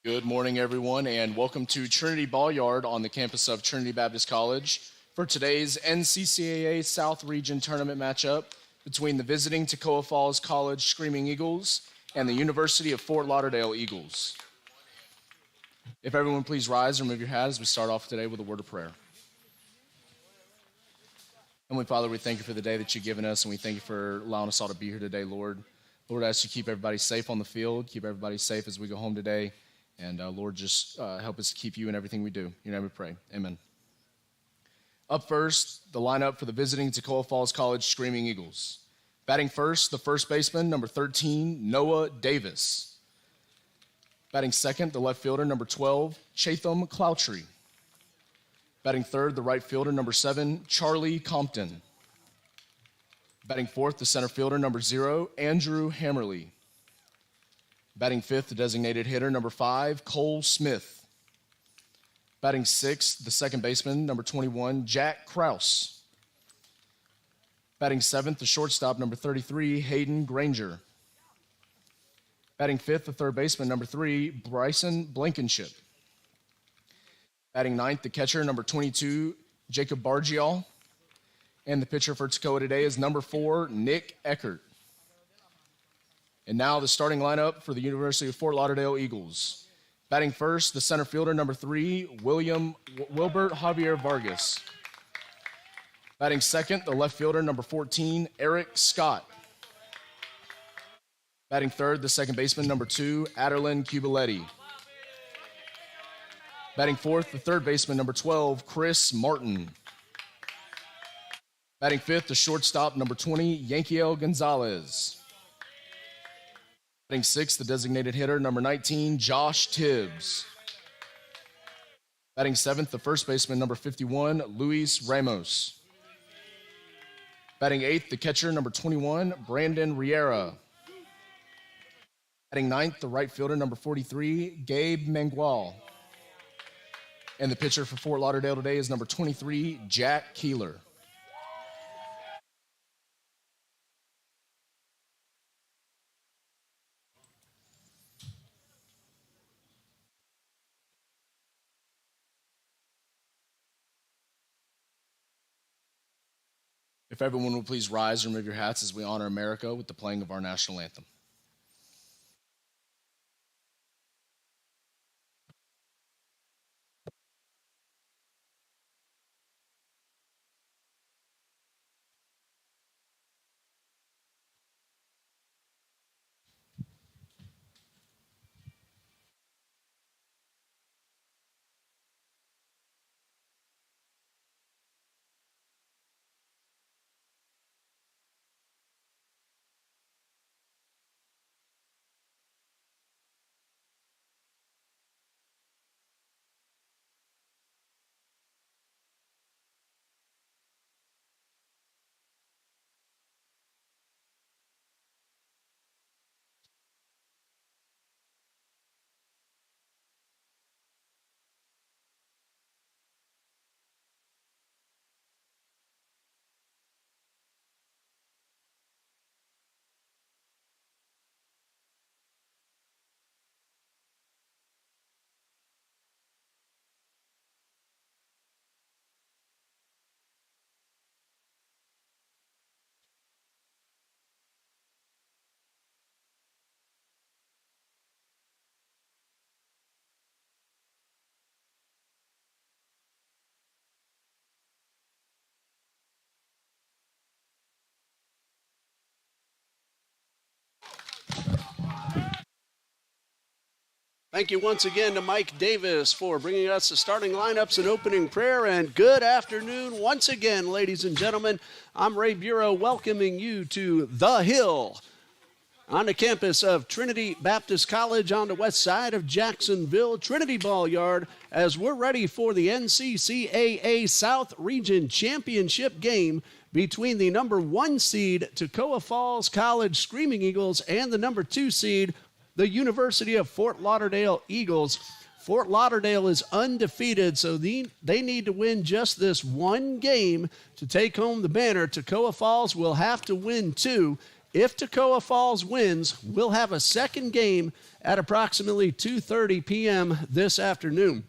Good morning, everyone, and welcome to Trinity Ball Yard on the campus of Trinity Baptist College for today's NCCAA South Region Tournament matchup between the visiting Toccoa Falls College Screaming Eagles and the University of Fort Lauderdale Eagles. If everyone please rise and remove your hat as we start off today with a word of prayer. Heavenly Father, we thank you for the day that you've given us, and we thank you for allowing us all to be here today, Lord. Lord, I ask you to keep everybody safe on the field, keep everybody safe as we go home today. And Lord, just help us to keep you in everything we do. In your name we pray. Amen. Up first, the lineup for the visiting Toccoa Falls College Screaming Eagles. Batting first, the first baseman, number 13, Noah Davis. Batting second, the left fielder, number 12, Chatham Cloutry. Batting third, the right fielder, number 7, Charlie Compton. Batting fourth, the center fielder, number 0, Andrew Hammerly. Batting fifth, the designated hitter, number 5, Cole Smith. Batting sixth, the second baseman, number 21, Jack Kraus. Batting seventh, the shortstop, number 33, Hayden Granger. Batting fifth, the third baseman, number 3, Bryson Blankenship. Batting ninth, the catcher, number 22, Jacob Bargial. And the pitcher for Toccoa today is number 4, Nick Eckert. And now the starting lineup for the University of Fort Lauderdale Eagles. Batting first, the center fielder, number 3, Wilbert Javier Vargas. Batting second, the left fielder, number 14, Eric Scott. Batting third, the second baseman, number 2, Aderlin Cubaletti. Batting fourth, the third baseman, number 12, Chris Martin. Batting fifth, the shortstop, number 20, Yankiel Gonzalez. Batting sixth, the designated hitter, number 19, Josh Tibbs. Batting seventh, the first baseman, number 51, Luis Ramos. Batting eighth, the catcher, number 21, Brandon Riera. Batting ninth, the right fielder, number 43, Gabe Mangual. And the pitcher for Fort Lauderdale today is number 23, Jack Keeler. If everyone will please rise and remove your hats as we honor America with the playing of our national anthem. Thank you once again to Mike Davis for bringing us the starting lineups and opening prayer. And good afternoon once again, ladies and gentlemen. I'm Ray Bureau welcoming you to The Hill on the campus of Trinity Baptist College on the west side of Jacksonville, Trinity Ball Yard, as we're ready for the NCCAA South Region Championship game between the number 1 seed Toccoa Falls College Screaming Eagles and the number 2 seed the University of Fort Lauderdale Eagles. Fort Lauderdale is undefeated, so they need to win just this one game to take home the banner. Toccoa Falls will have to win 2 If Toccoa Falls wins, we'll have a second game at approximately 2:30 p.m. this afternoon.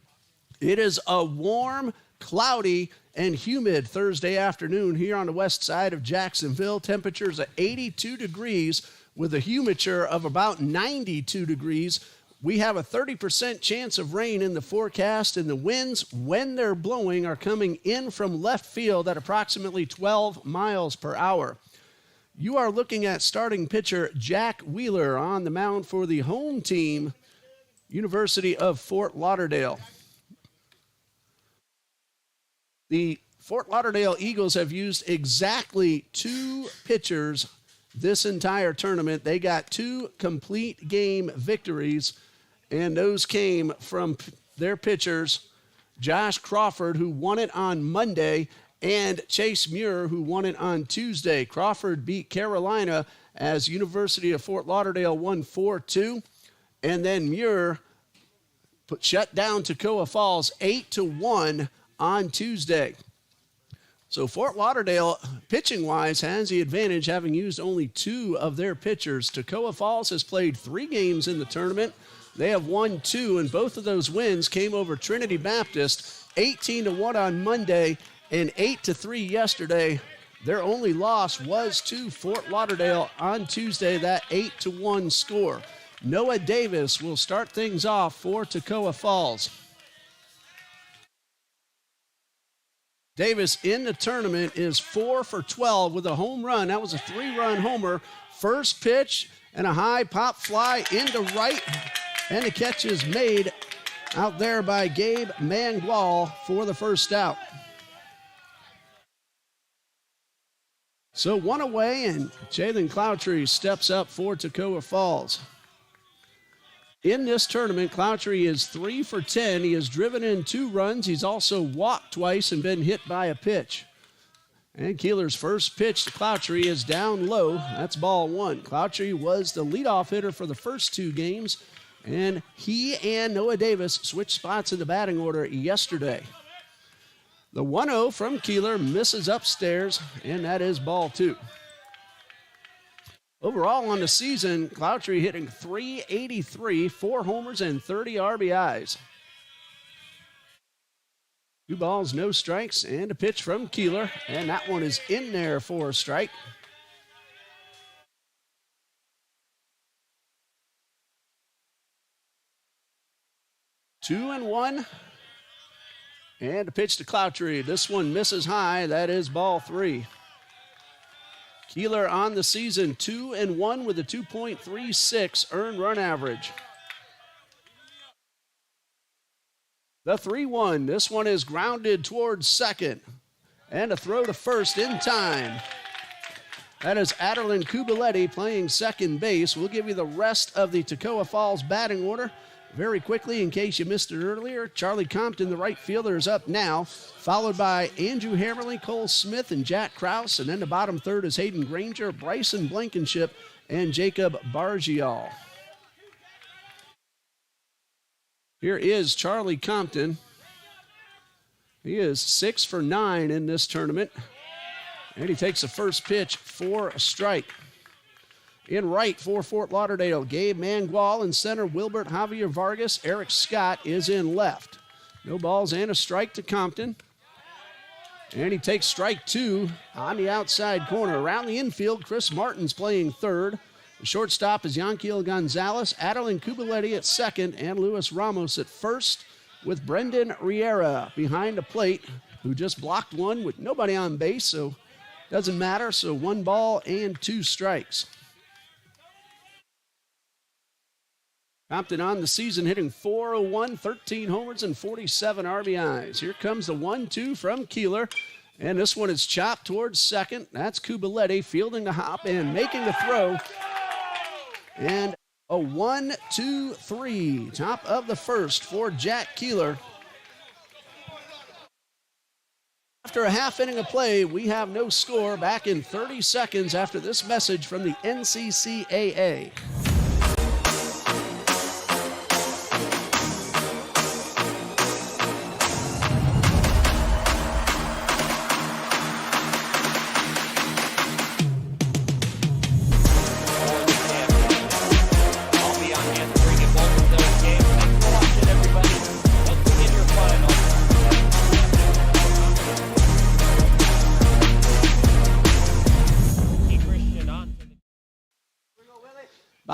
It is a warm, cloudy, and humid Thursday afternoon here on the west side of Jacksonville. Temperatures at 82 degrees with a humidity of about 92 degrees. We have a 30% chance of rain in the forecast, and the winds, when they're blowing, are coming in from left field at approximately 12 miles per hour. You are looking at starting pitcher Jack Wheeler on the mound for the home team, University of Fort Lauderdale. The Fort Lauderdale Eagles have used exactly 2 pitchers this entire tournament. They got 2 complete game victories, and those came from their pitchers, Josh Crawford, who won it on Monday, and Chase Muir, who won it on Tuesday. Crawford beat Carolina as University of Fort Lauderdale won 4-2, and then Muir shut down Toccoa Falls 8-1 on Tuesday. So Fort Lauderdale, pitching-wise, has the advantage, having used only 2 of their pitchers. Toccoa Falls has played 3 games in the tournament. They have won 2, and both of those wins came over Trinity Baptist, 18-1 on Monday and 8-3 yesterday. Their only loss was to Fort Lauderdale on Tuesday, that 8-1 score. Noah Davis will start things off for Toccoa Falls. Davis in the tournament is 4 for 12 with a home run. That was a 3-run homer. First pitch and a high pop fly into right, and the catch is made out there by Gabe Mangual for the first out. So 1 away, and Jalen Cloutry steps up for Toccoa Falls. In this tournament, Cloutry is 3 for 10. He has driven in 2 runs. He's also walked twice and been hit by a pitch. And Keeler's first pitch to Cloutry is down low. That's ball 1. Cloutry was the leadoff hitter for the first 2 games, and he and Noah Davis switched spots in the batting order yesterday. The 1-0 from Keeler misses upstairs, and that is ball 2. Overall on the season, Cloutry hitting .383, 4 homers and 30 RBIs. 2 balls, no strikes, and a pitch from Keeler, and that one is in there for a strike. Two and 1. And a pitch to Cloutry. This one misses high. That is ball 3. Keeler on the season 2-1 with a 2.36 earned run average. The 3-1. This one is grounded towards second. And a throw to first in time. That is Adelin Kubaletti playing second base. We'll give you the rest of the Toccoa Falls batting order very quickly in case you missed it earlier. Charlie Compton, the right fielder, is up now, followed by Andrew Hammerly, Cole Smith, and Jack Krause. And then the bottom third is Hayden Granger, Bryson Blankenship, and Jacob Bargial. Here is Charlie Compton. He is 6 for 9 in this tournament. And he takes the first pitch for a strike. In right for Fort Lauderdale, Gabe Mangual. In center, Wilbert Javier Vargas. Eric Scott is in left. No balls and a strike to Compton. And he takes strike 2 on the outside corner. Around the infield, Chris Martin's playing third. The shortstop is Yanquiel Gonzalez, Adelin Kubaletti at second, and Luis Ramos at first, with Brendan Riera behind the plate, who just blocked one with nobody on base, so doesn't matter. So 1 ball and 2 strikes. Compton on the season hitting .401, 13 homers and 47 RBIs. Here comes the 1-2 from Keeler, and this one is chopped towards second. That's Kubaletti fielding the hop and making the throw. And a 1-2-3, top of the first for Jack Keeler. After a half inning of play, we have no score. Back in 30 seconds after this message from the NCCAA.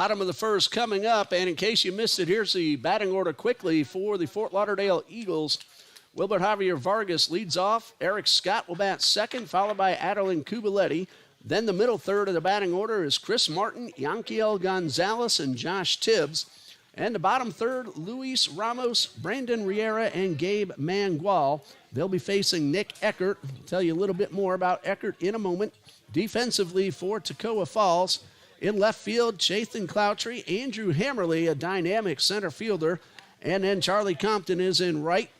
Bottom of the first coming up, and in case you missed it, here's the batting order quickly for the Fort Lauderdale Eagles. Wilbert Javier Vargas leads off. Eric Scott will bat second, followed by Adeline Kubaletti. Then the middle third of the batting order is Chris Martin, Yanquiel Gonzalez, and Josh Tibbs. And the bottom third, Luis Ramos, Brandon Riera, and Gabe Mangual. They'll be facing Nick Eckert. I'll tell you a little bit more about Eckert in a moment. Defensively for Toccoa Falls. In left field, Chathan Cloutry, Andrew Hammerly, a dynamic center fielder. And then Charlie Compton is in right.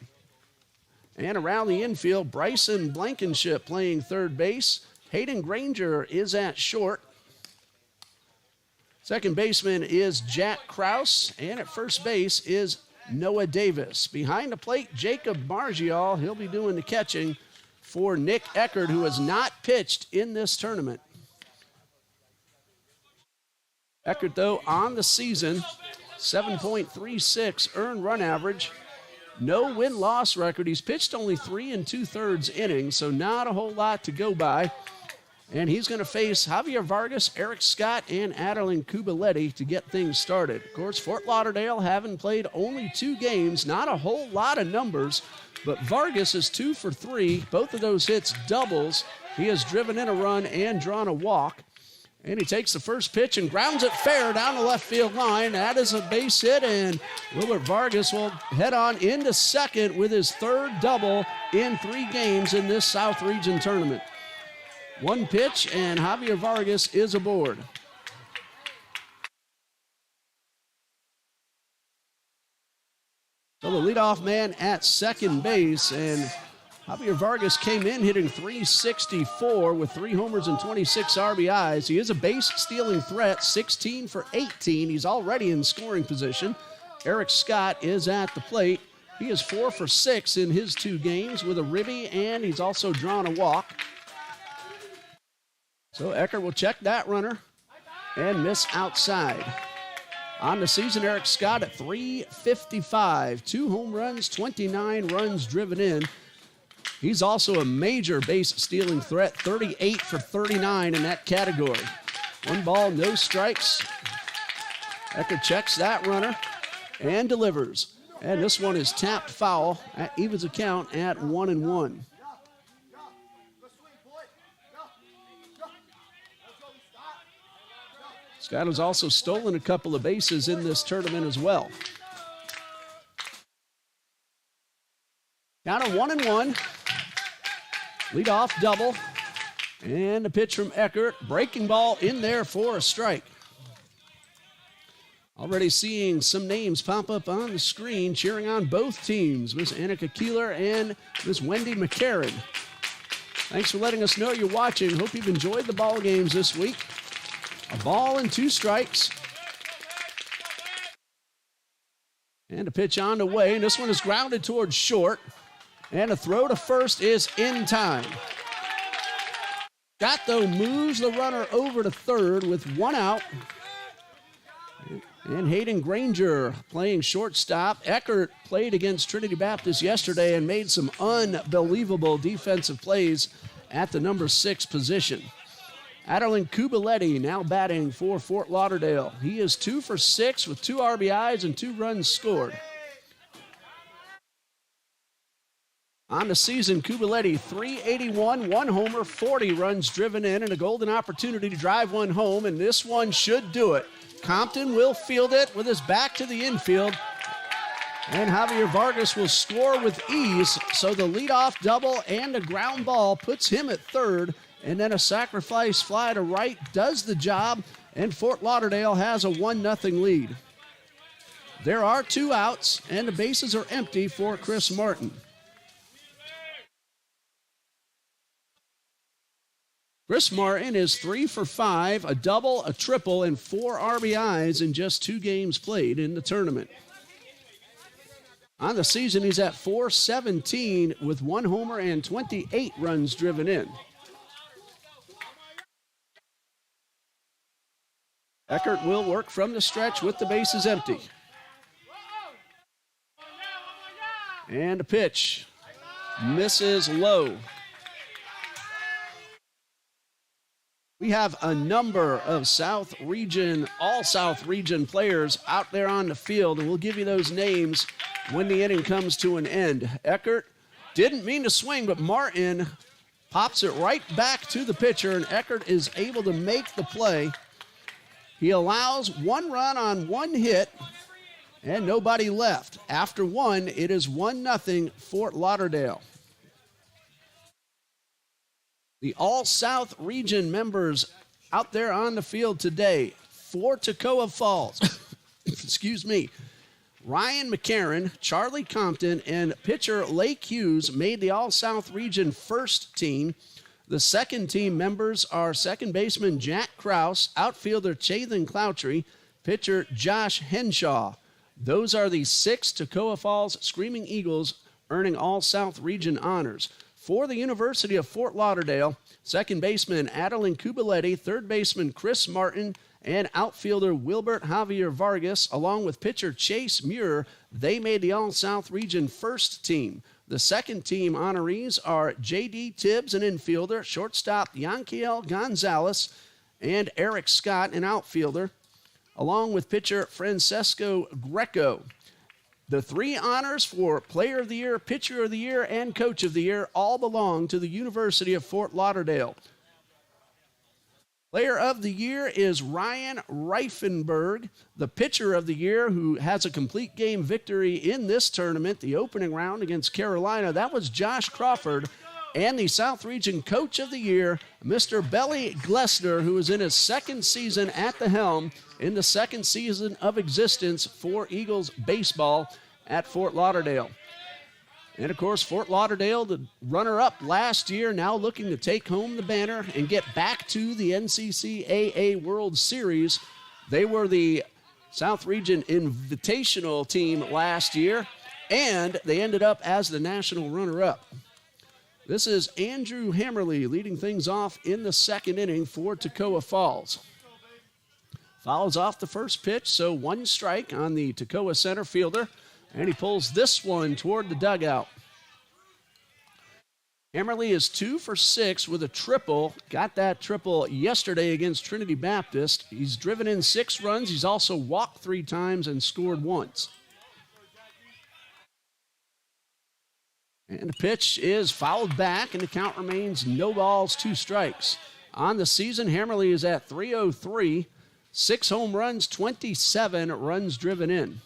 And around the infield, Bryson Blankenship playing third base. Hayden Granger is at short. Second baseman is Jack Krause. And at first base is Noah Davis. Behind the plate, Jacob Margial. He'll be doing the catching for Nick Eckert, who has not pitched in this tournament. Eckert, though, on the season, 7.36 earned run average. No win-loss record. He's pitched only 3 2/3 innings, so not a whole lot to go by. And he's going to face Javier Vargas, Eric Scott, and Adeline Kubaletti to get things started. Of course, Fort Lauderdale having played only 2 games, not a whole lot of numbers, but Vargas is 2 for 3. Both of those hits doubles. He has driven in a run and drawn a walk. And he takes the first pitch and grounds it fair down the left field line. That is a base hit, and Wilbert Vargas will head on into second with his third double in 3 games in this South Region tournament. 1 pitch, and Javier Vargas is aboard. So the leadoff man at second base, and Javier Vargas came in hitting .364 with 3 homers and 26 RBIs. He is a base-stealing threat, 16 for 18. He's already in scoring position. Eric Scott is at the plate. He is 4 for 6 in his 2 games with a ribby, and he's also drawn a walk. So Eckert will check that runner and miss outside. On the season, Eric Scott at .355. 2 home runs, 29 runs driven in. He's also a major base-stealing threat, 38 for 39 in that category. 1 ball, no strikes. Eckert checks that runner and delivers. And this one is tapped foul. That evens the count at 1-1. Scott has also stolen a couple of bases in this tournament as well. Count of 1-1. Leadoff double. And a pitch from Eckert. Breaking ball in there for a strike. Already seeing some names pop up on the screen cheering on both teams. Miss Annika Keeler and Miss Wendy McCarran. Thanks for letting us know you're watching. Hope you've enjoyed the ball games this week. A ball and 2 strikes. And a pitch on the way. And this one is grounded towards short. And a throw to first is in time. Scott, though, moves the runner over to third with 1 out. And Hayden Granger playing shortstop. Eckert played against Trinity Baptist yesterday and made some unbelievable defensive plays at the number 6 position. Adeline Kubaletti now batting for Fort Lauderdale. He is 2 for 6 with 2 RBIs and 2 runs scored. On the season, Kubaletti, .381, 1 homer, 40 runs driven in, and a golden opportunity to drive 1 home, and this one should do it. Compton will field it with his back to the infield, and Javier Vargas will score with ease, so the leadoff double and a ground ball puts him at third, and then a sacrifice fly to right does the job, and Fort Lauderdale has a 1-0 lead. There are 2 outs, and the bases are empty for Chris Martin. Chris Martin is 3 for 5, a double, a triple, and 4 RBIs in just 2 games played in the tournament. On the season, he's at .417 with 1 homer and 28 runs driven in. Eckert will work from the stretch with the bases empty. And a pitch. Misses low. We have a number of all South Region players out there on the field, and we'll give you those names when the inning comes to an end. Eckert didn't mean to swing, but Martin pops it right back to the pitcher, and Eckert is able to make the play. He allows one run on one hit, and nobody left. After one, it is 1-0 Fort Lauderdale. The All-South Region members out there on the field today for Toccoa Falls. Excuse me. Ryan McCarron, Charlie Compton, and pitcher Lake Hughes made the All-South Region first team. The second team members are second baseman Jack Krause, outfielder Chathan Cloutry, pitcher Josh Henshaw. Those are the 6 Toccoa Falls Screaming Eagles earning All-South Region honors. For the University of Fort Lauderdale, second baseman Adeline Kubaletti, third baseman Chris Martin, and outfielder Wilbert Javier Vargas, along with pitcher Chase Muir, they made the All-South Region first team. The second team honorees are J.D. Tibbs, an infielder, shortstop Yankiel Gonzalez, and Eric Scott, an outfielder, along with pitcher Francesco Greco. The 3 honors for Player of the Year, Pitcher of the Year, and Coach of the Year all belong to the University of Fort Lauderdale. Player of the Year is Ryan Reifenberg. The Pitcher of the Year, who has a complete game victory in this tournament, the opening round against Carolina, that was Josh Crawford. And the South Region Coach of the Year, Mr. Belly Glessner, who is in his second season at the helm in the second season of existence for Eagles baseball at Fort Lauderdale. And, of course, Fort Lauderdale, the runner-up last year, now looking to take home the banner and get back to the NCCAA World Series. They were the South Region Invitational team last year, and they ended up as the national runner-up. This is Andrew Hammerly leading things off in the second inning for Toccoa Falls. Fouls off the first pitch, so 1 strike on the Toccoa center fielder, and he pulls this one toward the dugout. Hammerly is 2 for 6 with a triple. Got that triple yesterday against Trinity Baptist. He's driven in 6 runs. He's also walked 3 times and scored once. And the pitch is fouled back, and the count remains no balls, 2 strikes. On the season, Hammerly is at .303, 6 home runs, 27 runs driven in.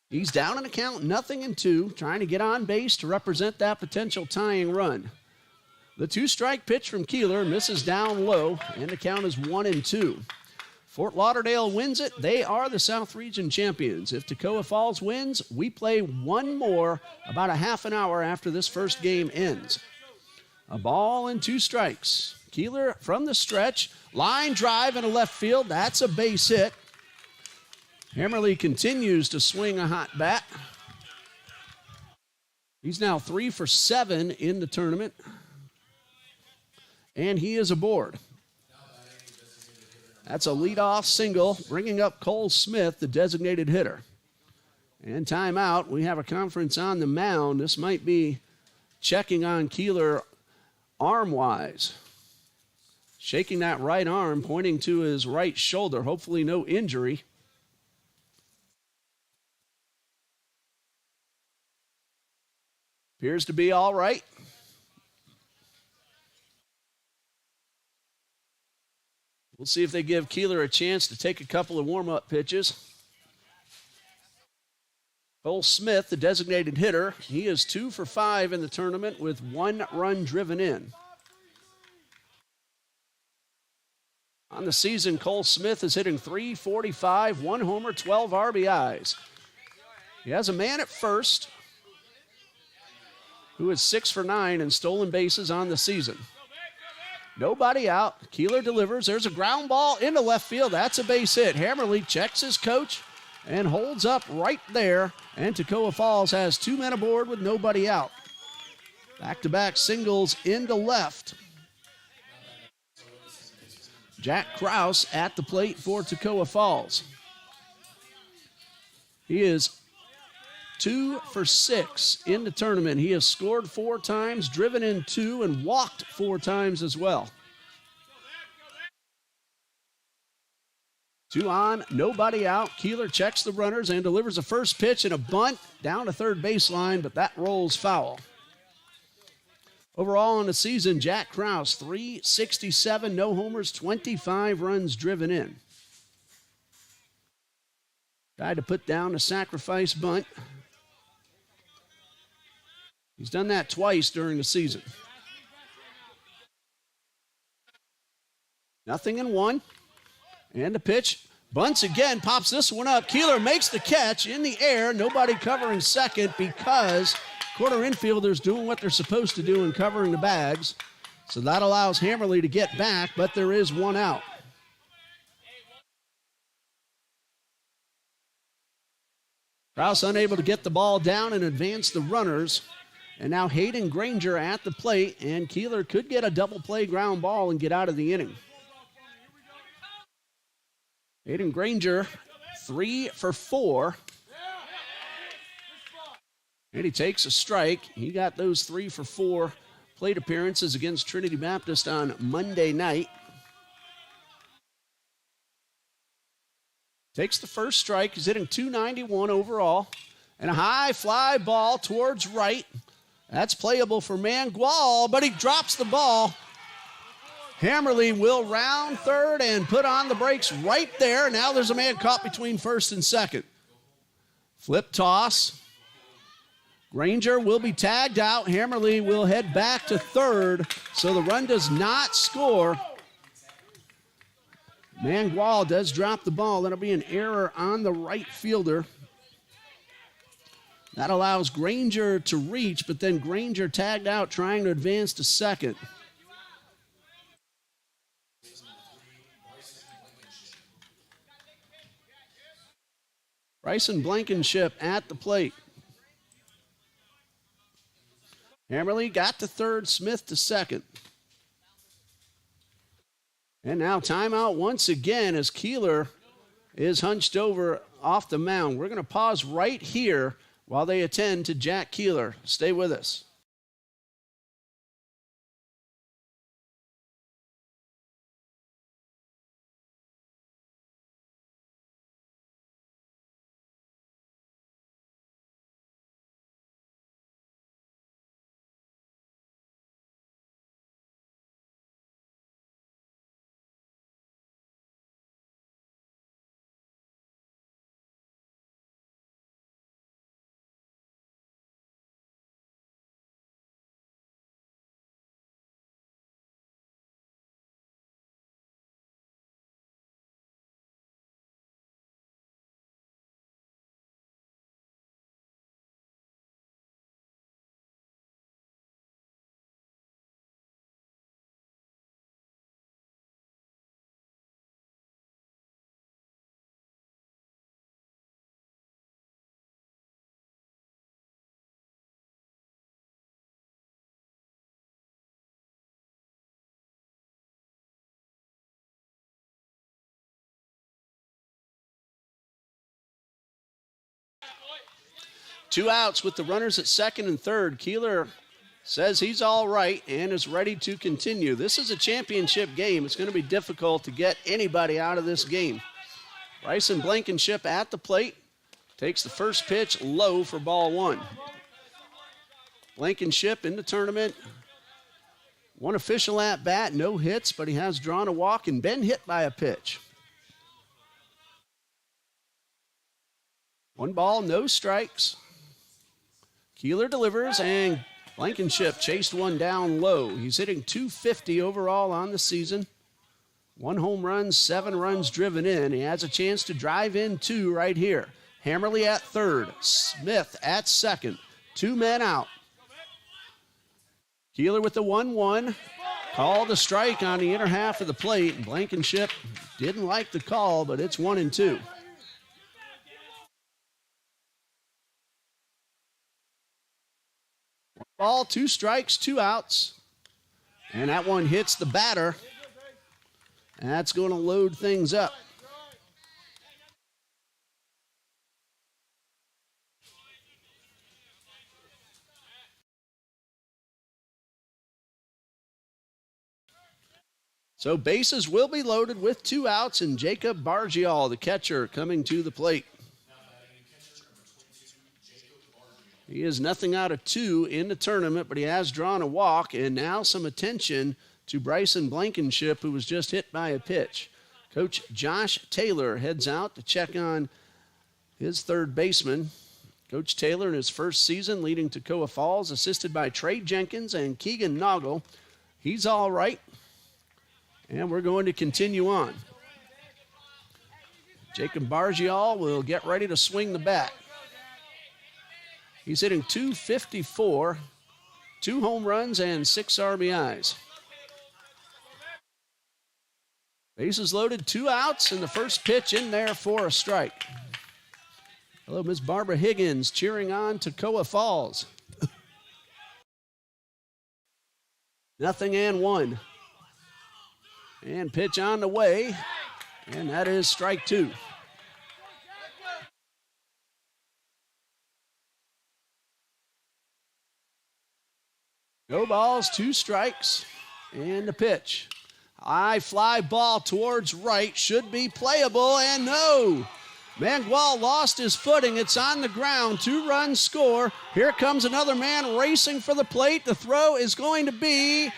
He's down in the count, 0-2, trying to get on base to represent that potential tying run. The 2-strike pitch from Keeler misses down low, and the count is 1-2. Fort Lauderdale wins it. They are the South Region champions. If Toccoa Falls wins, we play one more about a half an hour after this first game ends. A ball and 2 strikes. Keeler from the stretch. Line drive into left field. That's a base hit. Hammerly continues to swing a hot bat. He's now 3 for 7 in the tournament. And he is aboard. That's a leadoff single, bringing up Cole Smith, the designated hitter. And timeout. We have a conference on the mound. This might be checking on Keeler arm-wise. Shaking that right arm, pointing to his right shoulder. Hopefully no injury. Appears to be all right. We'll see if they give Keeler a chance to take a couple of warm-up pitches. Cole Smith, the designated hitter, he is 2 for 5 in the tournament with 1 run driven in. On the season, Cole Smith is hitting .345, 1 homer, 12 RBIs. He has a man at first who is 6 for 9 in stolen bases on the season. Nobody out. Keeler delivers. There's a ground ball into left field. That's a base hit. Hammerly checks his coach and holds up right there. And Toccoa Falls has 2 men aboard with nobody out. Back-to-back singles into left. Jack Krause at the plate for Toccoa Falls. He is 2 for 6 in the tournament. He has scored 4 times, driven in 2, and walked 4 times as well. 2 on, nobody out. Keeler checks the runners and delivers a first pitch and a bunt down to third baseline, but that rolls foul. Overall in the season, Jack Krause, 367, no homers, 25 runs driven in. Tried to put down a sacrifice bunt. He's done that twice during the season. 0-1. And the pitch. Bunts again, pops this one up. Keeler makes the catch in the air. Nobody covering second because corner infielders doing what they're supposed to do and covering the bags. So that allows Hammerly to get back, but there is one out. Krause unable to get the ball down and advance the runners. And now Hayden Granger at the plate, and Keeler could get a double play ground ball and get out of the inning. Hayden Granger, 3 for 4. And he takes a strike. He got those 3 for 4 plate appearances against Trinity Baptist on Monday night. Takes the first strike. He's hitting .291 overall. And a high fly ball towards right. That's playable for Mangual, but he drops the ball. Hammerly will round third and put on the brakes right there. Now there's a man caught between first and second. Flip toss. Granger will be tagged out. Hammerly will head back to third, so the run does not score. Mangual does drop the ball. That'll be an error on the right fielder. That allows Granger to reach, but then Granger tagged out trying to advance to second. Bryson Blankenship at the plate. Hammerly got to third, Smith to second. And now timeout once again as Keeler is hunched over off the mound. We're going to pause right here while they attend to Jack Keeler. Stay with us. Two outs with the runners at second and third. Keeler says he's all right and is ready to continue. This is a championship game. It's going to be difficult to get anybody out of this game. Bryson Blankenship at the plate. Takes the first pitch low for ball one. Blankenship in the tournament. One official at bat, no hits, but he has drawn a walk and been hit by a pitch. 1 ball, no strikes. Keeler delivers, and Blankenship chased one down low. He's hitting .250 overall on the season. 1 home run, 7 runs driven in. He has a chance to drive in 2 right here. Hammerly at third, Smith at second. 2 men out. Keeler with the 1-1. Called a strike on the inner half of the plate. Blankenship didn't like the call, but it's 1-2. Ball, 2 strikes, 2 outs. And that one hits the batter. And that's going to load things up. So bases will be loaded with 2 outs, and Jacob Bargial, the catcher, coming to the plate. He is nothing out of 2 in the tournament, but he has drawn a walk, and now some attention to Bryson Blankenship, who was just hit by a pitch. Coach Josh Taylor heads out to check on his third baseman. Coach Taylor in his first season leading Toccoa Falls, assisted by Trey Jenkins and Keegan Noggle. He's all right, and we're going to continue on. Jacob Bargial will get ready to swing the bat. He's hitting .254, 2 home runs and 6 RBIs. Bases loaded, 2 outs, and the first pitch in there for a strike. Hello, Miss Barbara Higgins cheering on Toccoa Falls. 0-1. And pitch on the way, and that is strike 2. No balls, 2 strikes, and the pitch. High fly ball towards right, should be playable, and no! Mangual lost his footing. It's on the ground. 2-run score. Here comes another man racing for the plate. The throw is going to be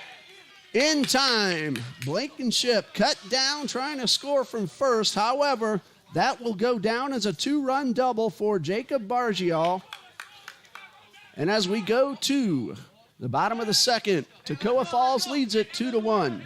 in time. Blankenship cut down trying to score from first. However, that will go down as a 2-run double for Jacob Bargial. And as we go to the bottom of the second, Toccoa Falls leads it 2-1.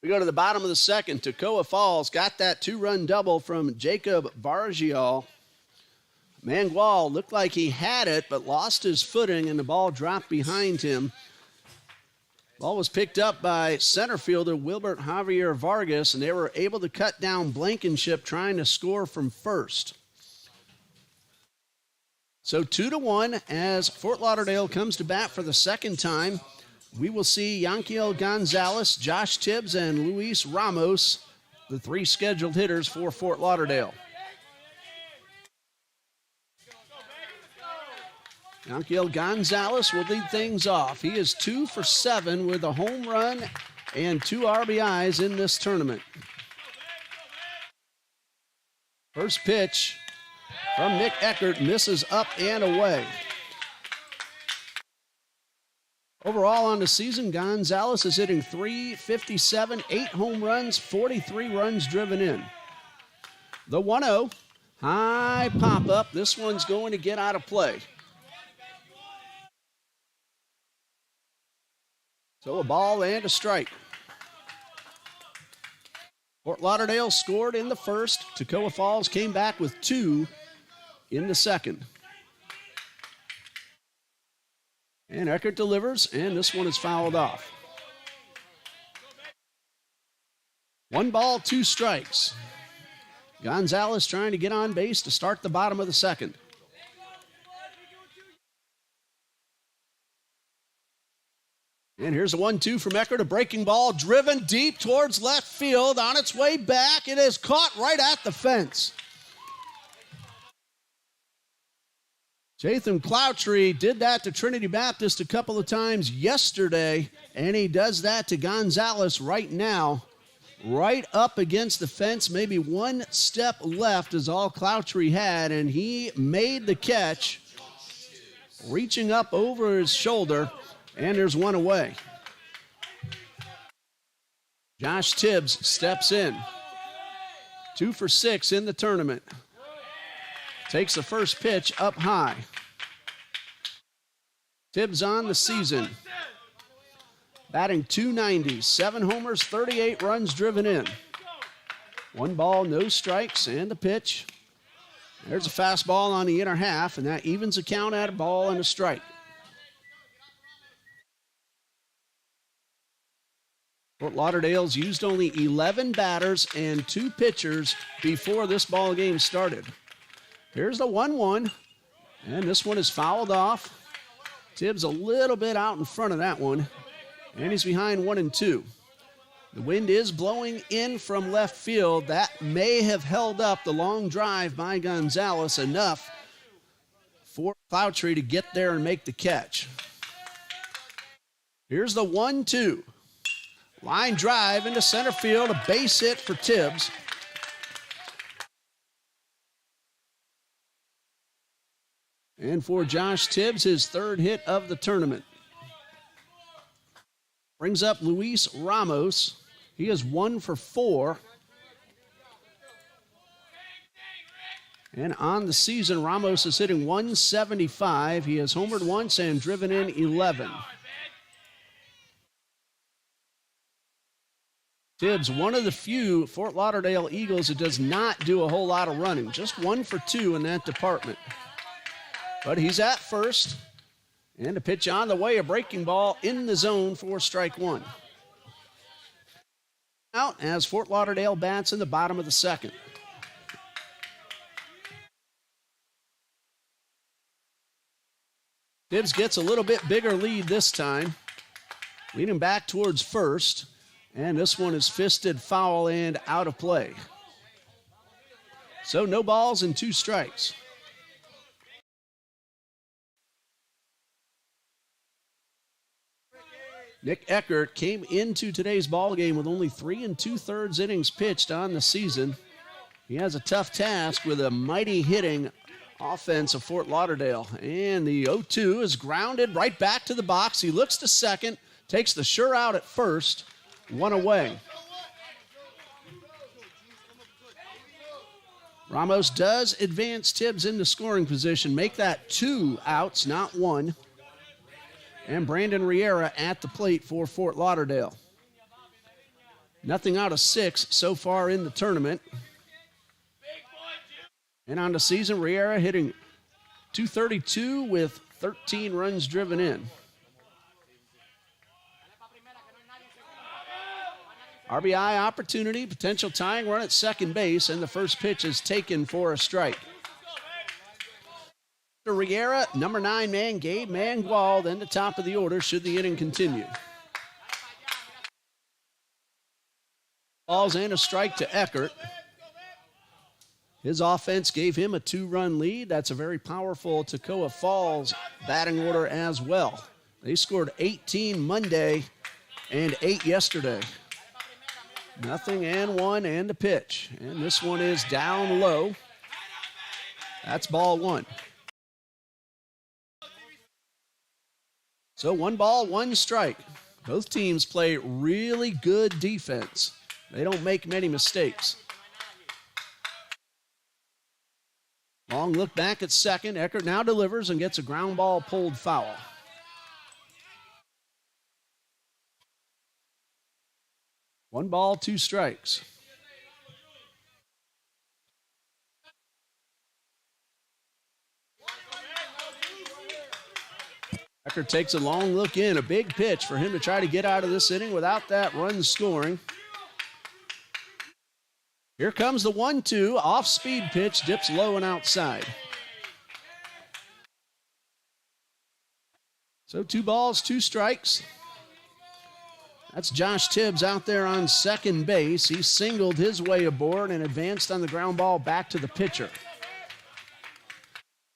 We go to the bottom of the second. Toccoa Falls got that 2-run double from Jacob Bargial. Mangual looked like he had it, but lost his footing, and the ball dropped behind him. Ball was picked up by center fielder Wilbert Javier Vargas, and they were able to cut down Blankenship trying to score from first. So 2-1 as Fort Lauderdale comes to bat for the second time. We will see Yankiel Gonzalez, Josh Tibbs, and Luis Ramos, the 3 scheduled hitters for Fort Lauderdale. Yankiel Gonzalez will lead things off. He is 2 for 7 with a home run and 2 RBIs in this tournament. First pitch from Nick Eckert misses up and away. Overall on the season, Gonzalez is hitting .357, 8 home runs, 43 runs driven in. The 1-0, high pop-up. This one's going to get out of play. So a ball and a strike. Fort Lauderdale scored in the first. Toccoa Falls came back with 2 in the second. And Eckert delivers, and this one is fouled off. 1 ball, 2 strikes. Gonzalez trying to get on base to start the bottom of the second. And here's a 1-2 from Eckert, a breaking ball driven deep towards left field. On its way back, it is caught right at the fence. Jatham Cloutry did that to Trinity Baptist a couple of times yesterday, and he does that to Gonzalez right now. Right up against the fence, maybe 1 step left is all Cloutry had, and he made the catch. reaching up over his shoulder, and there's one away. Josh Tibbs steps in. 2 for 6 in the tournament. Takes the first pitch up high. Tibbs on the season. Batting .290, 7 homers, 38 runs driven in. 1 ball, no strikes, and the pitch. There's a fastball on the inner half, and that evens the count at a ball and a strike. Fort Lauderdale's used only 11 batters and 2 pitchers before this ball game started. Here's the 1-1, and this one is fouled off. Tibbs a little bit out in front of that one, and he's behind 1-2. The wind is blowing in from left field. That may have held up the long drive by Gonzalez enough for Cloutry to get there and make the catch. Here's the 1-2. Line drive into center field, a base hit for Tibbs. And for Josh Tibbs, his 3rd hit of the tournament. Brings up Luis Ramos. He is 1 for 4. And on the season, Ramos is hitting .175. He has homered once and driven in 11. Tibbs, one of the few Fort Lauderdale Eagles that does not do a whole lot of running. Just 1 for 2 in that department. But he's at first. And a pitch on the way, a breaking ball in the zone for strike 1. Out as Fort Lauderdale bats in the bottom of the 2nd. Tibbs gets a little bit bigger lead this time. Leading back towards first. And this one is fisted foul and out of play. So no balls and 2 strikes. Nick Eckert came into today's ball game with only 3 2/3 innings pitched on the season. He has a tough task with a mighty hitting offense of Fort Lauderdale. And the 0-2 is grounded right back to the box. He looks to second, takes the sure out at first. 1 away. Ramos does advance Tibbs into scoring position, make that 2 outs, not 1. And Brandon Riera at the plate for Fort Lauderdale. Nothing out of 6 so far in the tournament. And on the season, Riera hitting .232 with 13 runs driven in. RBI opportunity, potential tying run at second base, and the first pitch is taken for a strike. Riera, number 9 man, Gabe Mangual, then the top of the order should the inning continue. Balls and a strike to Eckert. His offense gave him a 2-run lead. That's a very powerful Toccoa Falls batting order as well. They scored 18 Monday and 8 yesterday. Nothing and 1 and a pitch. And this one is down low. That's ball 1. So 1 ball, 1 strike. Both teams play really good defense. They don't make many mistakes. Long look back at second. Eckert now delivers and gets a ground ball pulled foul. One ball, 2 strikes. Eckert takes a long look in, a big pitch for him to try to get out of this inning without that run scoring. Here comes the 1-2, off-speed pitch, dips low and outside. So 2 balls, 2 strikes. That's Josh Tibbs out there on second base. He singled his way aboard and advanced on the ground ball back to the pitcher.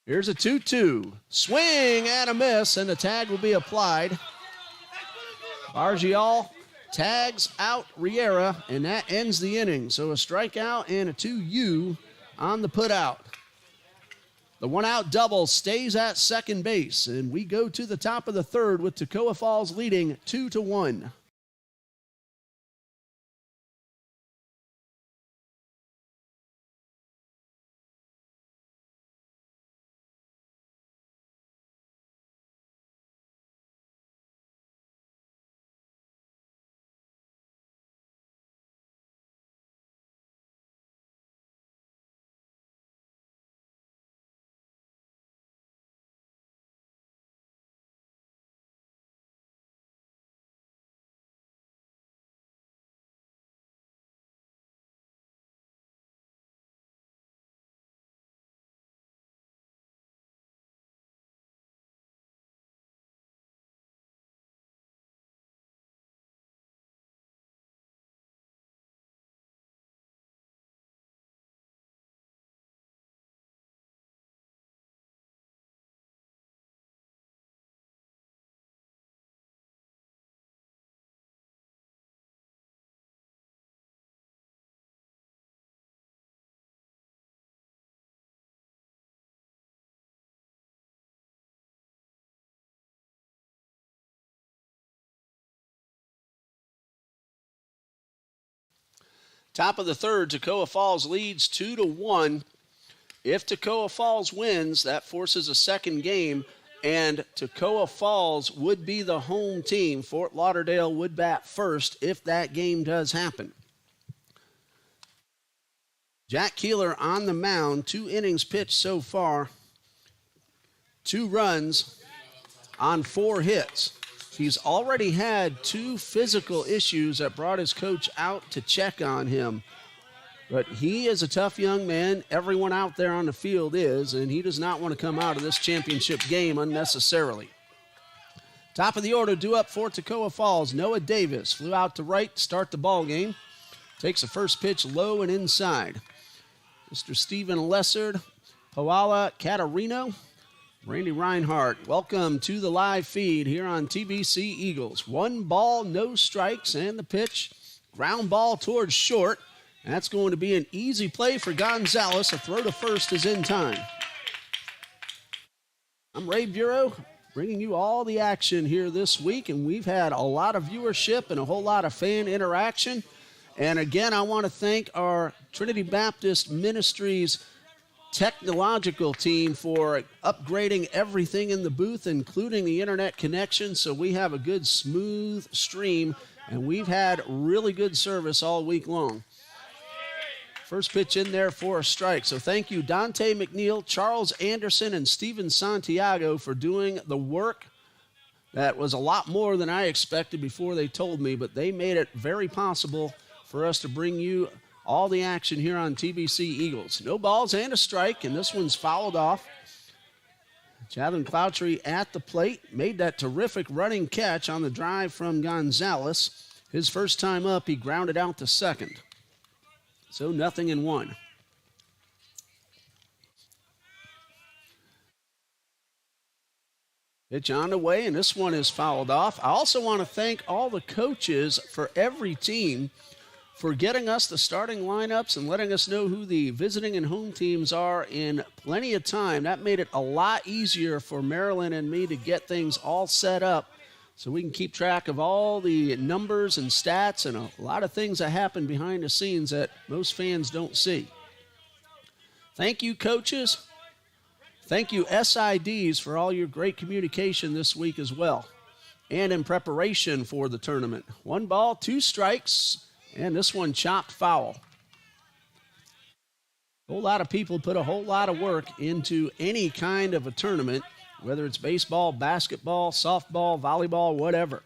Here's a 2-2. Swing and a miss, and the tag will be applied. Bargial tags out Riera, and that ends the inning. So a strikeout and a 2-U on the putout. The one-out double stays at second base, and we go to the top of the third with Toccoa Falls leading 2-1. Top of the third, Toccoa Falls leads 2-1. If Toccoa Falls wins, that forces a second game, and Toccoa Falls would be the home team. Fort Lauderdale would bat first if that game does happen. Jack Keeler on the mound, 2 innings pitched so far, 2 runs on 4 hits. He's already had 2 physical issues that brought his coach out to check on him. But he is a tough young man. Everyone out there on the field is, and he does not want to come out of this championship game unnecessarily. Top of the order, due up for Toccoa Falls. Noah Davis flew out to right to start the ball game. Takes the first pitch low and inside. Mr. Stephen Lessard, Paola Catarino, Randy Reinhardt, welcome to the live feed here on TBC Eagles. 1 ball, no strikes, and the pitch, ground ball towards short. That's going to be an easy play for Gonzalez. A throw to first is in time. I'm Ray Bureau, bringing you all the action here this week, and we've had a lot of viewership and a whole lot of fan interaction. And again, I want to thank our Trinity Baptist Ministries technological team for upgrading everything in the booth, including the internet connection, so we have a good smooth stream, and we've had really good service all week long. First pitch in there for a strike. So thank you, Dante McNeil, Charles Anderson, and Steven Santiago for doing the work. That was a lot more than I expected before they told me, but they made it very possible for us to bring you all the action here on TBC Eagles. No balls and a strike, and this one's fouled off. Chadlin Cloutry at the plate, made that terrific running catch on the drive from Gonzalez. His first time up, he grounded out to second. So 0-1. Pitch on the way, and this one is fouled off. I also want to thank all the coaches for every team for getting us the starting lineups and letting us know who the visiting and home teams are in plenty of time. That made it a lot easier for Marilyn and me to get things all set up so we can keep track of all the numbers and stats and a lot of things that happen behind the scenes that most fans don't see. Thank you, coaches. Thank you, SIDs, for all your great communication this week as well and in preparation for the tournament. 1 ball, 2 strikes. And this one chopped foul. A whole lot of people put a whole lot of work into any kind of a tournament, whether it's baseball, basketball, softball, volleyball, whatever.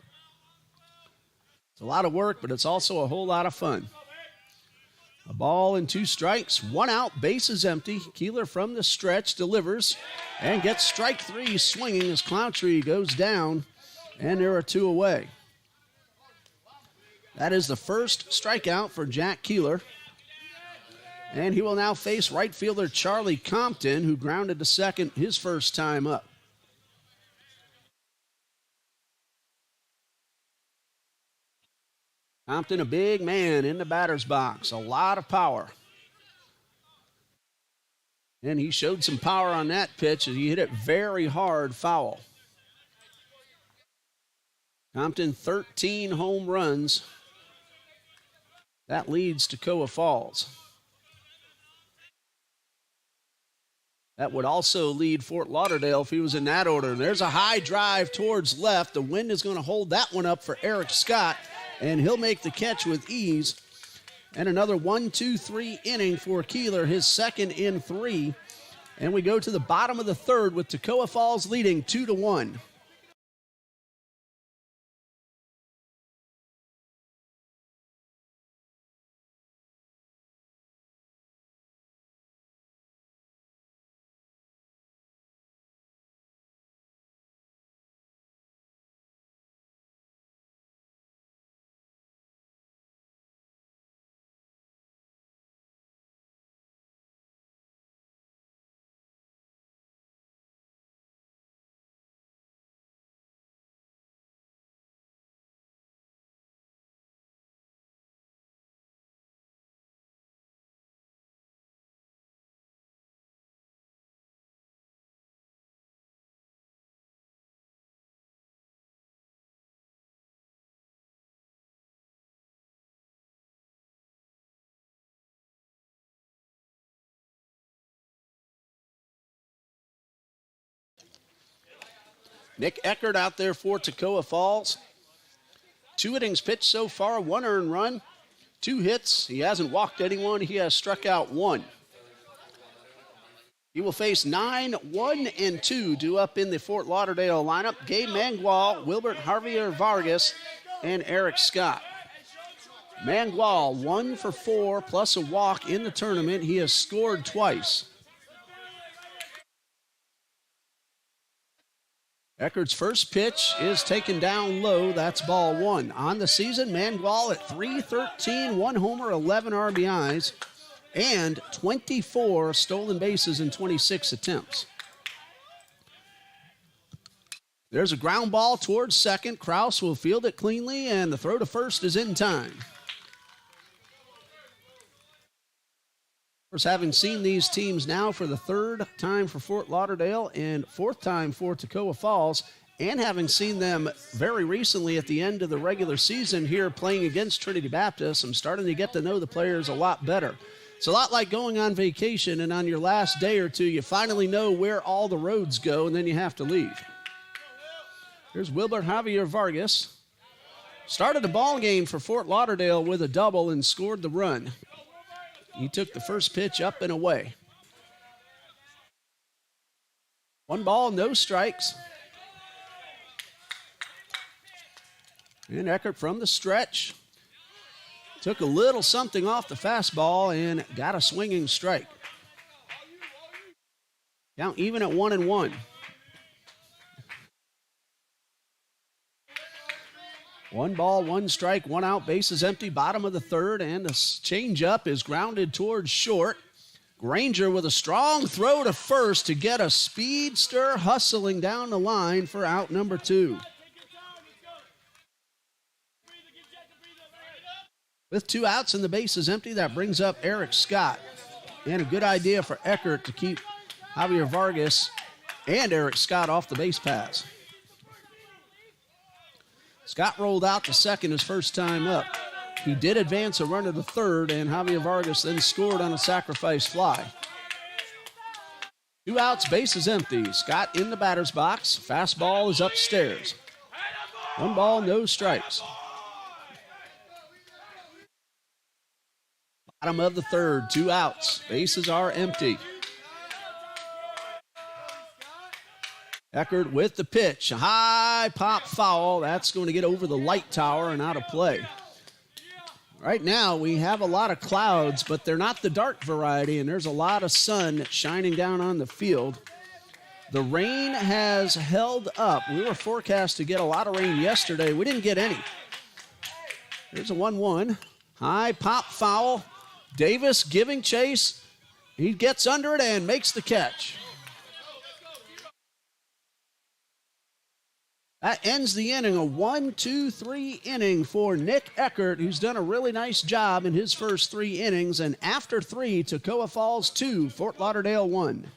It's a lot of work, but it's also a whole lot of fun. A ball and 2 strikes, 1 out, base is empty. Keeler from the stretch delivers and gets strike 3 swinging as Cloutry goes down, and there are 2 away. That is the first strikeout for Jack Keeler. And he will now face right fielder Charlie Compton, who grounded to second his first time up. Compton, a big man in the batter's box, a lot of power. And he showed some power on that pitch as he hit it very hard foul. Compton, 13 home runs. That leads Toccoa Falls. That would also lead Fort Lauderdale if he was in that order. And there's a high drive towards left. The wind is going to hold that one up for Eric Scott, and he'll make the catch with ease. And another 1-2-3 inning for Keeler, his second in 3. And we go to the bottom of the third with Toccoa Falls leading 2-1. Nick Eckert out there for Toccoa Falls. 2 innings pitched so far, 1 earned run, 2 hits. He hasn't walked anyone. He has struck out 1. He will face 9, 1, and 2 due up in the Fort Lauderdale lineup. Gabe Mangual, Wilbert Javier Vargas, and Eric Scott. Mangual 1 for 4 plus a walk in the tournament. He has scored twice. Eckert's first pitch is taken down low. That's ball 1. On the season, Mangual at .313, 1 homer, 11 RBIs, and 24 stolen bases in 26 attempts. There's a ground ball towards second. Kraus will field it cleanly, and the throw to first is in time. Of course, having seen these teams now for the 3rd time for Fort Lauderdale and 4th time for Toccoa Falls, and having seen them very recently at the end of the regular season here playing against Trinity Baptist, I'm starting to get to know the players a lot better. It's a lot like going on vacation, and on your last day or two, you finally know where all the roads go, and then you have to leave. Here's Wilbert Javier Vargas. Started the ball game for Fort Lauderdale with a double and scored the run. He took the first pitch up and away. 1 ball, no strikes. And Eckert from the stretch took a little something off the fastball and got a swinging strike. Count even at 1-1. 1 ball, 1 strike, 1 out, bases empty, bottom of the 3rd, and a changeup is grounded towards short. Granger with a strong throw to first to get a speedster hustling down the line for out number 2. With 2 outs and the bases empty, that brings up Eric Scott. And a good idea for Eckert to keep Javier Vargas and Eric Scott off the base paths. Scott rolled out to second his first time up. He did advance a runner to third, and Javier Vargas then scored on a sacrifice fly. 2 outs, bases empty. Scott in the batter's box. Fastball is upstairs. 1 ball, no strikes. Bottom of the 3rd, 2 outs. Bases are empty. Eckert with the pitch. A high pop foul. That's going to get over the light tower and out of play. Right now, we have a lot of clouds, but they're not the dark variety, and there's a lot of sun shining down on the field. The rain has held up. We were forecast to get a lot of rain yesterday. We didn't get any. Here's a 1-1. High pop foul. Davis giving chase. He gets under it and makes the catch. That ends the inning, a 1-2-3 inning for Nick Eckert, who's done a really nice job in his first 3 innings. And after 3, Toccoa Falls 2, Fort Lauderdale 1.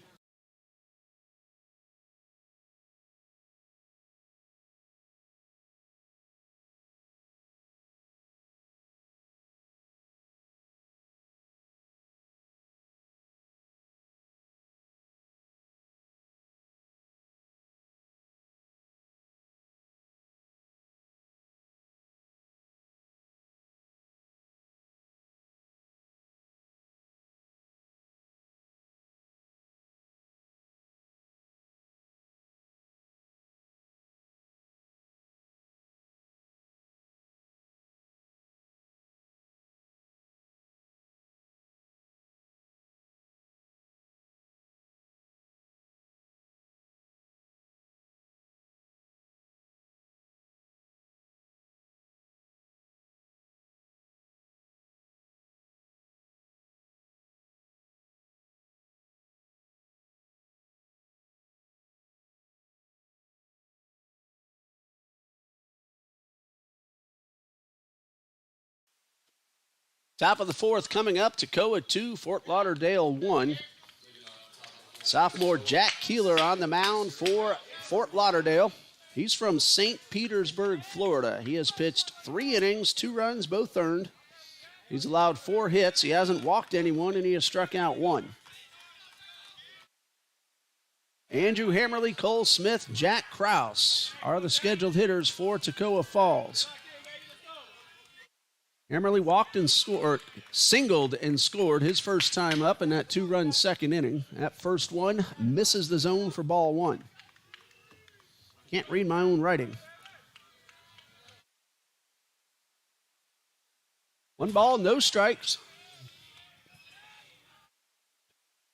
Top of the 4th coming up, Toccoa 2, Fort Lauderdale 1. Sophomore Jack Keeler on the mound for Fort Lauderdale. He's from St. Petersburg, Florida. He has pitched 3 innings, 2 runs, both earned. He's allowed 4 hits. He hasn't walked anyone, and he has struck out 1. Andrew Hammerly, Cole Smith, Jack Krause are the scheduled hitters for Toccoa Falls. Hammerly walked and scored, singled and scored his first time up in that 2-run second inning. That first one misses the zone for ball 1. Can't read my own writing. 1 ball, no strikes.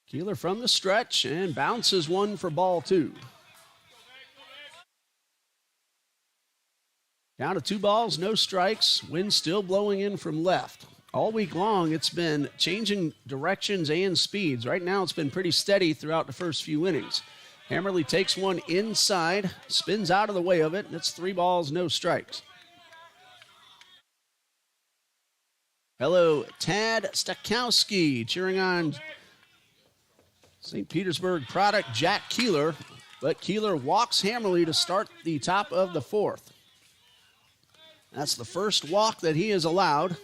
Keeler from the stretch and bounces 1 for ball 2. Down to 2 balls, no strikes. Wind still blowing in from left. All week long, it's been changing directions and speeds. Right now, it's been pretty steady throughout the first few innings. Hammerly takes one inside, spins out of the way of it, and it's 3 balls, no strikes. Hello, Tad Stakowski cheering on St. Petersburg product Jack Keeler, but Keeler walks Hammerly to start the top of the 4th. That's the first walk that he has allowed.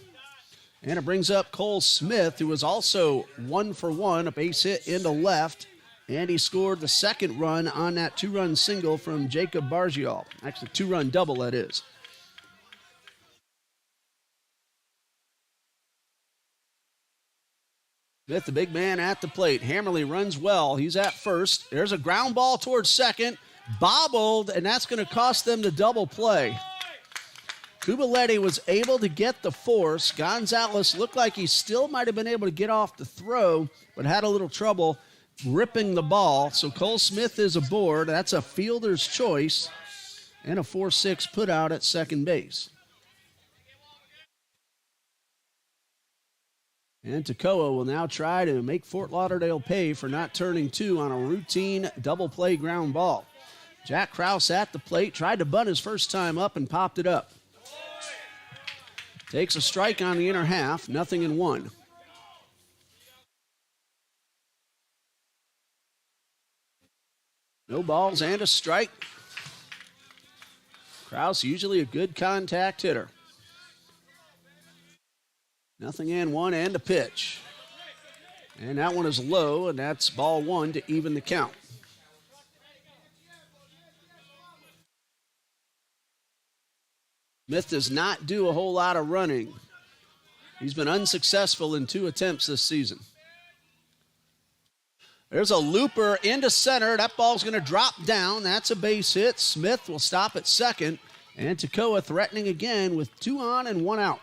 And it brings up Cole Smith, who was also 1 for 1, a base hit into left. And he scored the second run on that 2-run single from Jacob Bargial. Actually, 2-run double, that is. Smith, the big man at the plate. Hammerly runs well. He's at first. There's a ground ball towards second. Bobbled, and that's going to cost them the double play. Kubaletti was able to get the force. Gonzalez looked like he still might have been able to get off the throw, but had a little trouble ripping the ball. So Cole Smith is aboard. That's a fielder's choice and a 4-6 put out at second base. And Toccoa will now try to make Fort Lauderdale pay for not turning 2 on a routine double play ground ball. Jack Krause at the plate, tried to bunt his first time up and popped it up. Takes a strike on the inner half, 0-1. No balls and a strike. Krause usually a good contact hitter. 0-1 and a pitch. And that one is low, and that's ball 1 to even the count. Smith does not do a whole lot of running. He's been unsuccessful in 2 attempts this season. There's a looper into center. That ball's going to drop down. That's a base hit. Smith will stop at second. And Toccoa threatening again with 2 on and 1 out.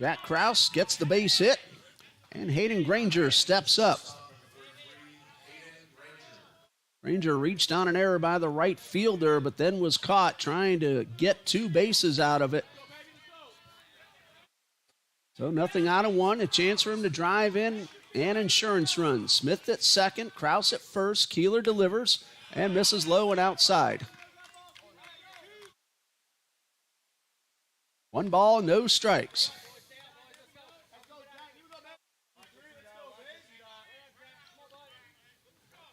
Jack Krause gets the base hit. And Hayden Granger steps up. Granger reached on an error by the right fielder, but then was caught trying to get 2 bases out of it. So 0-1, a chance for him to drive in and insurance runs. Smith at second, Kraus at first. Keeler delivers and misses low and outside. 1 ball, no strikes.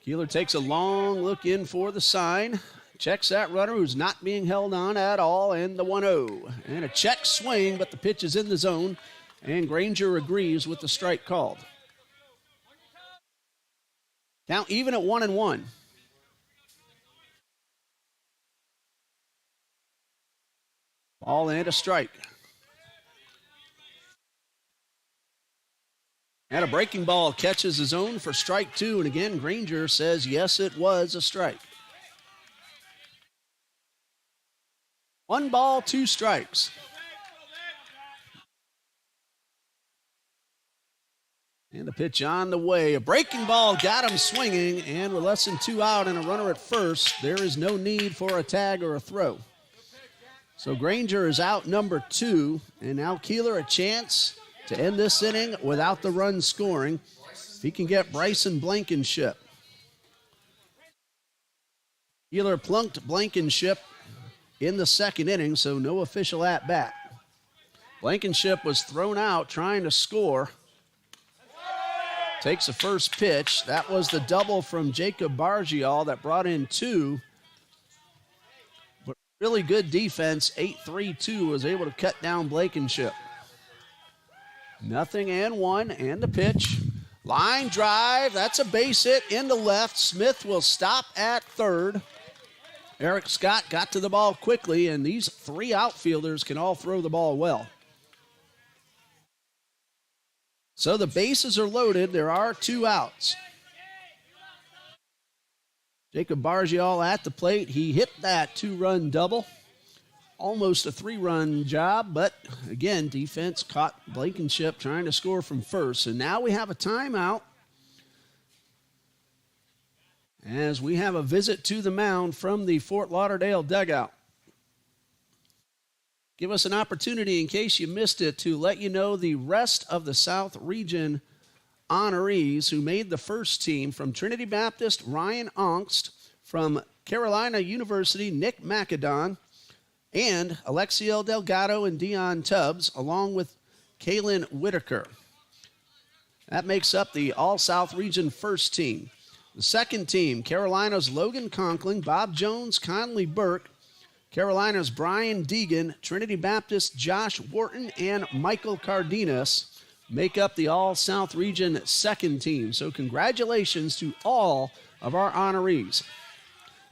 Keeler takes a long look in for the sign. Checks that runner who's not being held on at all, and the 1-0. And a check swing, but the pitch is in the zone, and Granger agrees with the strike called. Count even at 1-1. Ball and a strike. And a breaking ball catches his own for strike 2, and again, Granger says yes, it was a strike. 1 ball, 2 strikes. And the pitch on the way. A breaking ball got him swinging, and with less than 2 out and a runner at first, there is no need for a tag or a throw. So Granger is out number 2, and now Keeler a chance to end this inning without the run scoring. If he can get Bryson Blankenship. Keeler plunked Blankenship in the second inning, so no official at-bat. Blankenship was thrown out trying to score. Takes the first pitch. That was the double from Jacob Bargial that brought in 2. But really good defense. 8-3-2 was able to cut down Blankenship. 0-1, and the pitch. Line drive. That's a base hit into left. Smith will stop at third. Eric Scott got to the ball quickly, and these 3 outfielders can all throw the ball well. So the bases are loaded. There are 2 outs. Jacob Bargial at the plate. He hit that 2-run double. Almost a 3-run job, but again, defense caught Blankenship trying to score from first. And now we have a timeout as we have a visit to the mound from the Fort Lauderdale dugout. Give us an opportunity, in case you missed it, to let you know the rest of the South Region honorees who made the first team. From Trinity Baptist, Ryan Ongst. From Carolina University, Nick McAdon. And Alexiel Delgado and Dion Tubbs, along with Kaylin Whitaker. That makes up the All-South Region first team. The second team, Carolina's Logan Conkling, Bob Jones, Conley Burke, Carolina's Brian Deegan, Trinity Baptist, Josh Wharton, and Michael Cardenas make up the All-South Region second team. So congratulations to all of our honorees.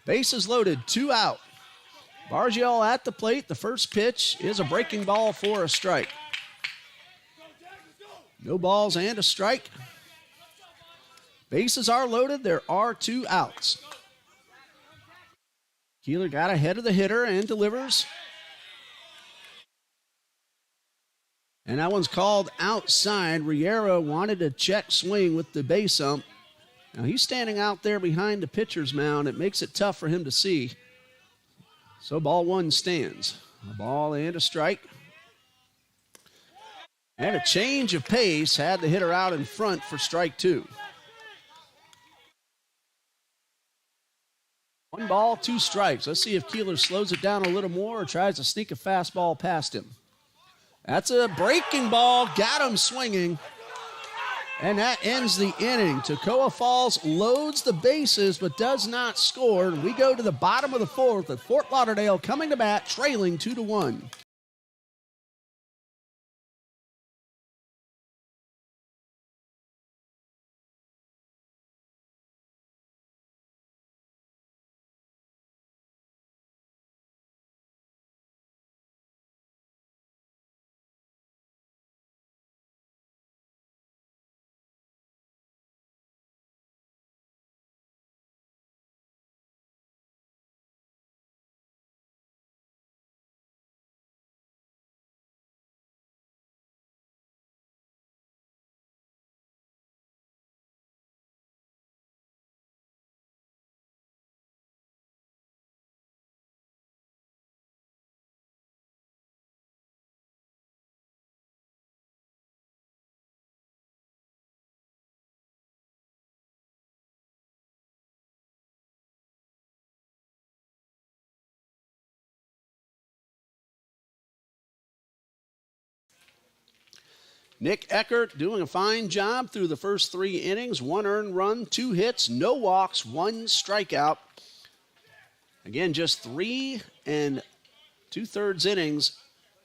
Bases loaded, 2 out. Bargial at the plate. The first pitch is a breaking ball for a strike. No balls and a strike. Bases are loaded. There are 2 outs. Keeler got ahead of the hitter and delivers. And that one's called outside. Riera wanted a check swing with the base ump. Now he's standing out there behind the pitcher's mound. It makes it tough for him to see. So ball 1 stands. A ball and a strike. And a change of pace had the hitter out in front for strike 2. 1 ball, 2 strikes. Let's see if Keeler slows it down a little more or tries to sneak a fastball past him. That's a breaking ball. Got him swinging. And that ends the inning. Toccoa Falls loads the bases but does not score. We go to the bottom of the 4th with Fort Lauderdale coming to bat, trailing 2-1. Nick Eckert doing a fine job through the first 3 innings. 1 earned run, 2 hits, no walks, 1 strikeout. Again, just 3 2/3 innings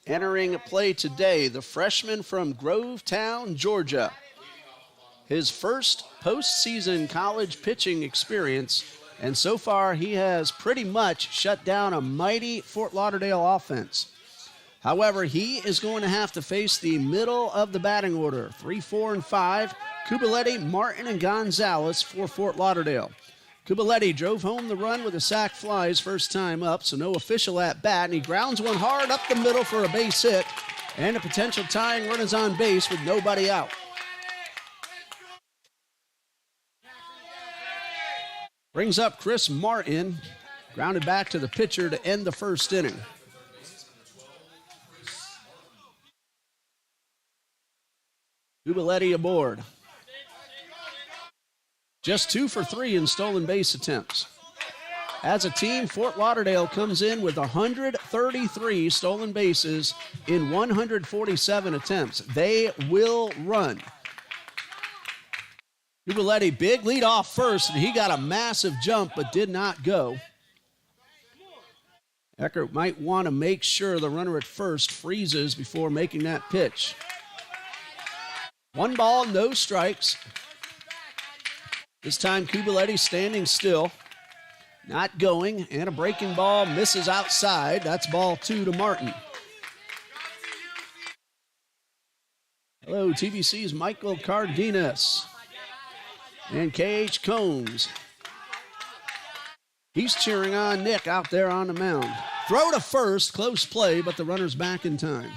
entering play today. The freshman from Grovetown, Georgia. His first postseason college pitching experience, and so far he has pretty much shut down a mighty Fort Lauderdale offense. However, he is going to have to face the middle of the batting order. 3, 4, and 5. Kubaletti, Martin, and Gonzalez for Fort Lauderdale. Kubaletti drove home the run with a sac fly his first time up, so no official at bat, and he grounds one hard up the middle for a base hit, and a potential tying run is on base with nobody out. Brings up Chris Martin, grounded back to the pitcher to end the first inning. Kubaletti aboard. Just 2 for 3 in stolen base attempts. As a team, Fort Lauderdale comes in with 133 stolen bases in 147 attempts. They will run. Kubaletti, big lead off first, and he got a massive jump but did not go. Eckert might want to make sure the runner at first freezes before making that pitch. 1 ball, no strikes. This time Kubaletti standing still, not going, and a breaking ball misses outside. That's ball 2 to Martin. Hello, TBC's Michael Cardenas and KH Combs. He's cheering on Nick out there on the mound. Throw to first, close play, but the runner's back in time.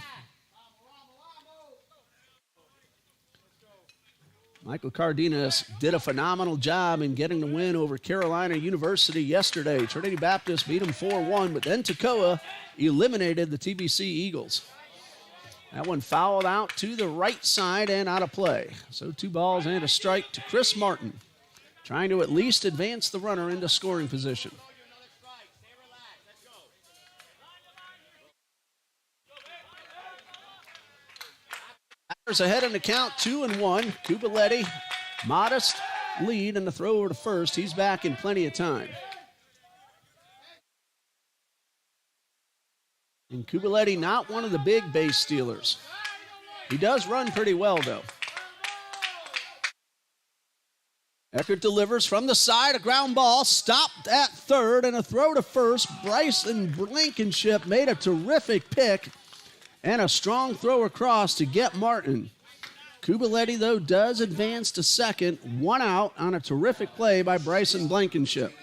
Michael Cardenas did a phenomenal job in getting the win over Carolina University yesterday. Trinity Baptist beat them 4-1, but then Toccoa eliminated the TBC Eagles. That one fouled out to the right side and out of play. So 2 balls and a strike to Chris Martin, trying to at least advance the runner into scoring position. Batters ahead in the count, 2-1. Kubaletti, modest lead in the throw over to first. He's back in plenty of time. And Kubaletti, not one of the big base stealers. He does run pretty well, though. Eckert delivers from the side, a ground ball, stopped at third, and a throw to first. Bryson Blankenship made a terrific pick and a strong throw across to get Martin. Kubaletti, though, does advance to second. 1 out on a terrific play by Bryson Blankenship.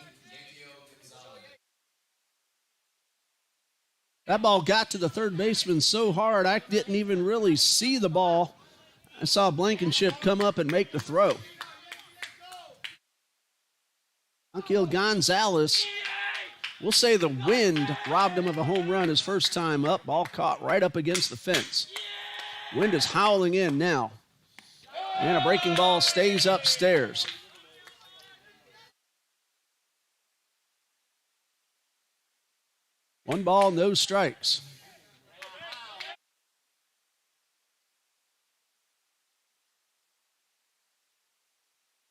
That ball got to the third baseman so hard I didn't even really see the ball. I saw Blankenship come up and make the throw. Anquil Gonzalez, we'll say the wind robbed him of a home run his first time up. Ball caught right up against the fence. Wind is howling in now. And a breaking ball stays upstairs. One ball, no strikes.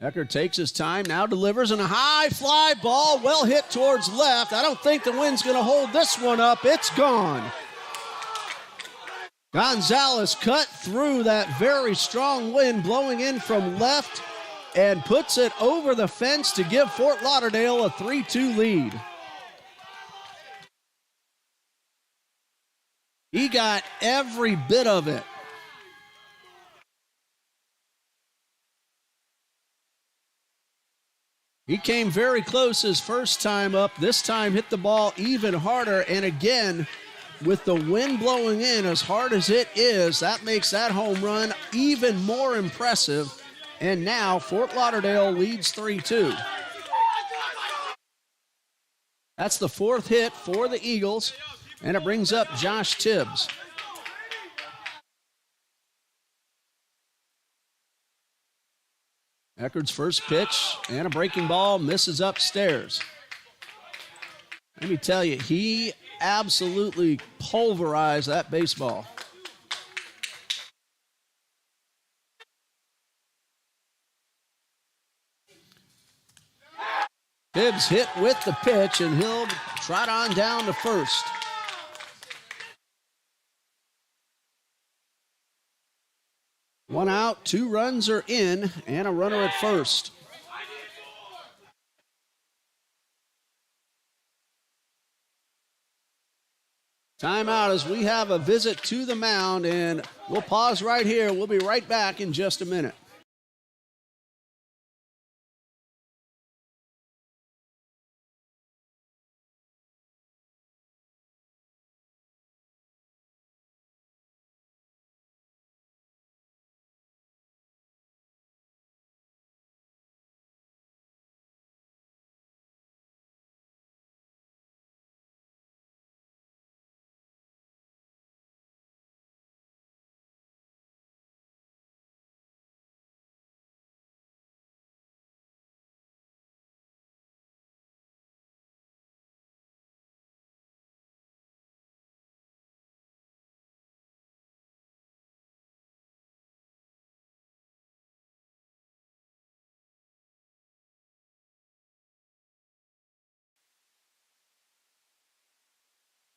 Eckert takes his time, now delivers, and a high fly ball, well hit towards left. I don't think the wind's going to hold this one up. It's gone. Gonzalez cut through that very strong wind blowing in from left and puts it over the fence to give Fort Lauderdale a 3-2 lead. He got every bit of it. He came very close his first time up. This time hit the ball even harder. And again, with the wind blowing in as hard as it is, that makes that home run even more impressive. And now Fort Lauderdale leads 3-2. That's the 4th hit for the Eagles. And it brings up Josh Tibbs. Eckert's first pitch and a breaking ball misses upstairs. Let me tell you, he absolutely pulverized that baseball. Tibbs hit with the pitch, and he'll trot on down to first. One out, 2 runs are in, and a runner at first. Timeout as we have a visit to the mound, and we'll pause right here. We'll be right back in just a minute.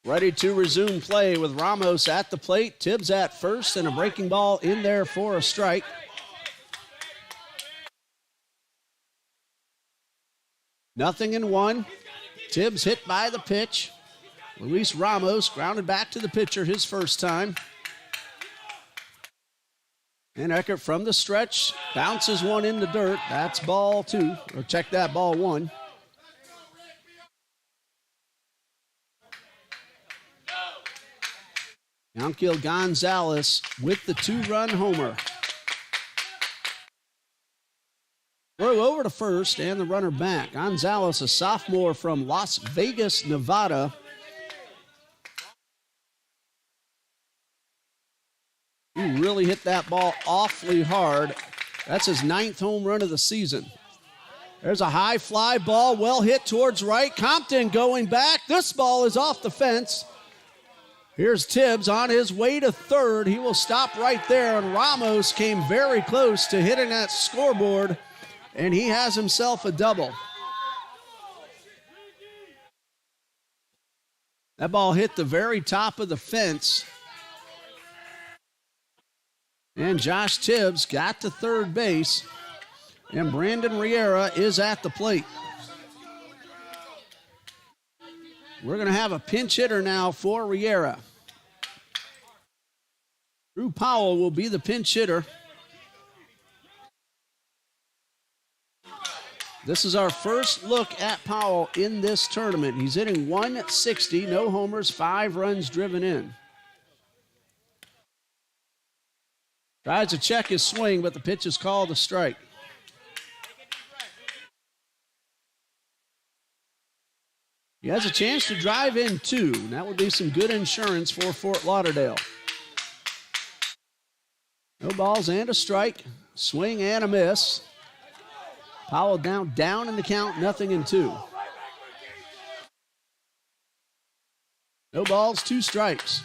Ready to resume play with Ramos at the plate. Tibbs at first, and a breaking ball in there for a strike. Nothing in one. Tibbs hit by the pitch. Luis Ramos grounded back to the pitcher his first time. And Eckert from the stretch bounces one in the dirt. That's ball 2, or check that, ball 1. Yanquiel Gonzalez with the 2-run homer. Throw over to first and the runner back. Gonzalez, a sophomore from Las Vegas, Nevada. He really hit that ball awfully hard. That's his 9th home run of the season. There's a high fly ball, well hit towards right. Compton going back. This ball is off the fence. Here's Tibbs on his way to third. He will stop right there, and Ramos came very close to hitting that scoreboard, and he has himself a double. That ball hit the very top of the fence, and Josh Tibbs got to third base, and Brandon Riera is at the plate. We're going to have a pinch hitter now for Riera. Drew Powell will be the pinch hitter. This is our first look at Powell in this tournament. He's hitting .160, no homers, 5 runs driven in. Tries to check his swing, but the pitch is called a strike. He has a chance to drive in 2, and that would be some good insurance for Fort Lauderdale. No balls and a strike. Swing and a miss. Powell down in the count, 0-2. No balls, 2 strikes.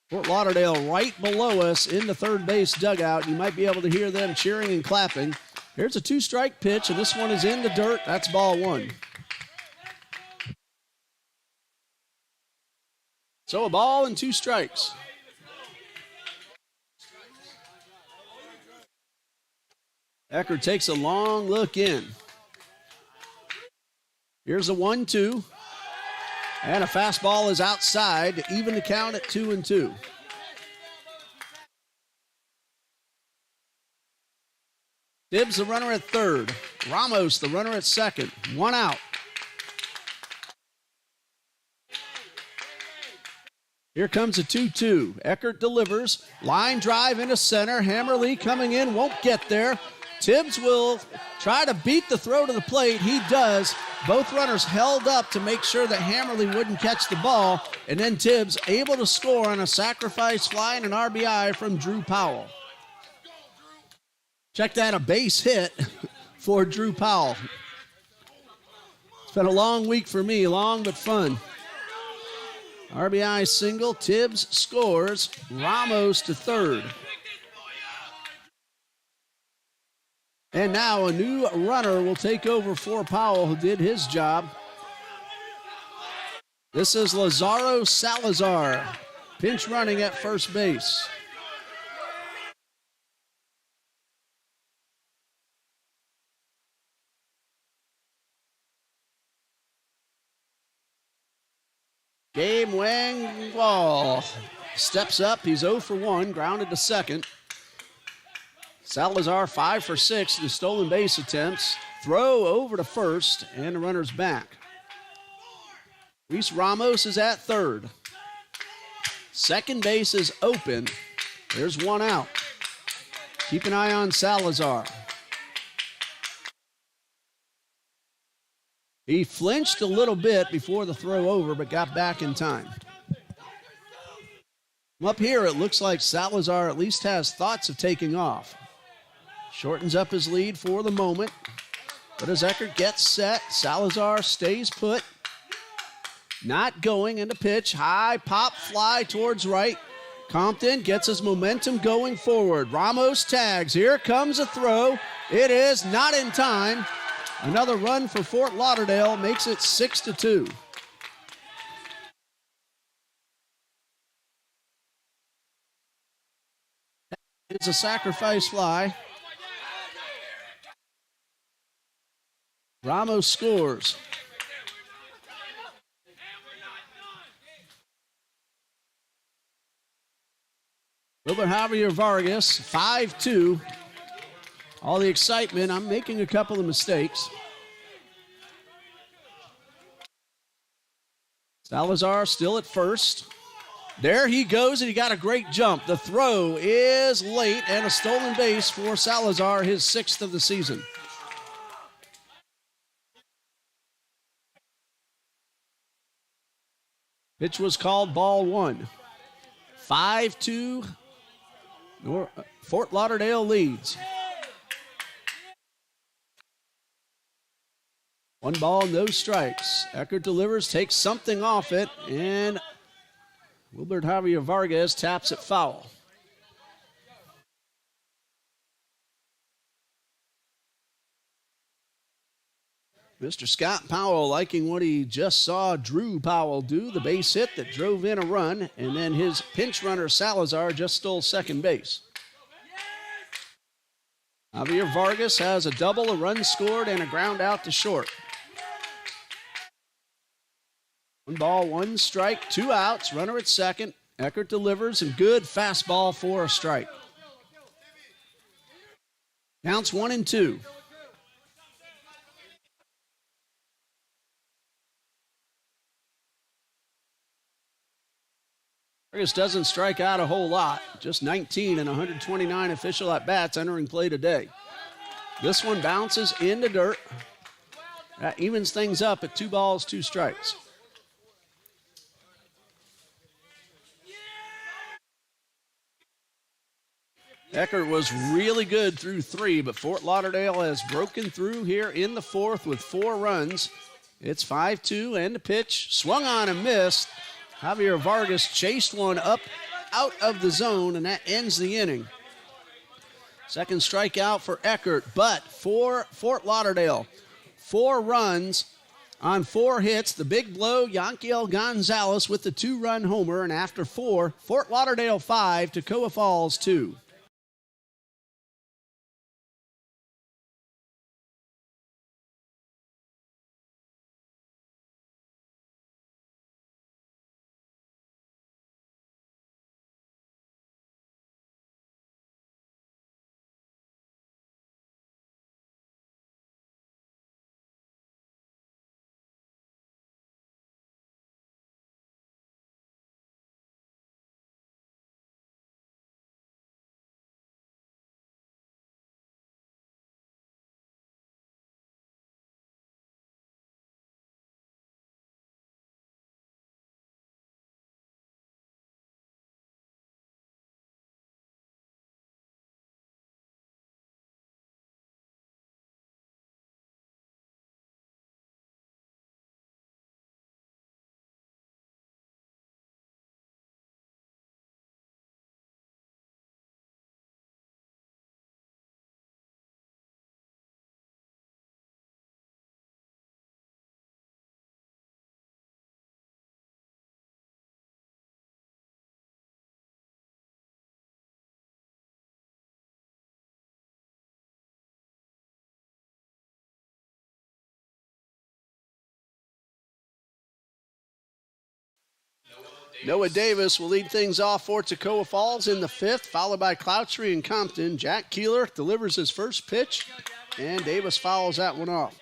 Fort Lauderdale right below us in the third base dugout. You might be able to hear them cheering and clapping. Here's a 2-strike pitch, and this one is in the dirt. That's ball 1. So a ball and 2 strikes. Eckert takes a long look in. Here's a 1-2. And a fastball is outside to even the count at 2-2. Tibbs, the runner at third. Ramos, the runner at second. 1 out. Here comes a 2-2. Eckert delivers. Line drive into center. Hammerly coming in, won't get there. Tibbs will try to beat the throw to the plate. He does. Both runners held up to make sure that Hammerly wouldn't catch the ball. And then Tibbs able to score on a sacrifice fly and an RBI from Drew Powell. Check that, a base hit for Drew Powell. It's been a long week for me, long but fun. RBI single, Tibbs scores, Ramos to third. And now a new runner will take over for Powell, who did his job. This is Lazaro Salazar, pinch running at first base. Gabe Wang steps up. He's 0 for 1, grounded to second. Salazar 5 for 6 in the stolen base attempts. Throw over to first, and the runner's back. Luis Ramos is at third. Second base is open. There's one out. Keep an eye on Salazar. He flinched a little bit before the throw over, but got back in time. Up here, it looks like Salazar at least has thoughts of taking off. Shortens up his lead for the moment. But as Eckert gets set, Salazar stays put. Not going into pitch. High pop fly towards right. Compton gets his momentum going forward. Ramos tags. Here comes a throw. It is not in time. Another run for Fort Lauderdale makes it 6-2. It's a sacrifice fly. Ramos scores. Wilbur Javier Vargas, 5-2. All the excitement. I'm making a couple of mistakes. Salazar still at first. There he goes, and he got a great jump. The throw is late, and a stolen base for Salazar, his 6th of the season. Pitch was called ball 1. 5-2. Fort Lauderdale leads. 1 ball, no strikes. Eckert delivers, takes something off it, and Wilbert Javier Vargas taps it foul. Mr. Scott Powell liking what he just saw Drew Powell do, the base hit that drove in a run, and then his pinch runner Salazar just stole second base. Javier Vargas has a double, a run scored, and a ground out to short. 1 ball, 1 strike, 2 outs, runner at second. Eckert delivers, and good fastball for a strike. Counts 1-2. Vargas doesn't strike out a whole lot, just 19 and 129 official at-bats entering play today. This one bounces into dirt. That evens things up at 2 balls, 2 strikes. Eckert was really good through 3, but Fort Lauderdale has broken through here in the 4th with 4 runs. It's 5-2, and the pitch swung on and missed. Javier Vargas chased one up out of the zone, and that ends the inning. Second strikeout for Eckert, but for Fort Lauderdale, 4 runs on 4 hits. The big blow, Yanquiel Gonzalez with the 2-run homer, and after 4, Fort Lauderdale 5, Toccoa Falls 2. Noah Davis will lead things off for Toccoa Falls in the fifth, followed by Cloutry and Compton. Jack Keeler delivers his first pitch, and Davis fouls that one off.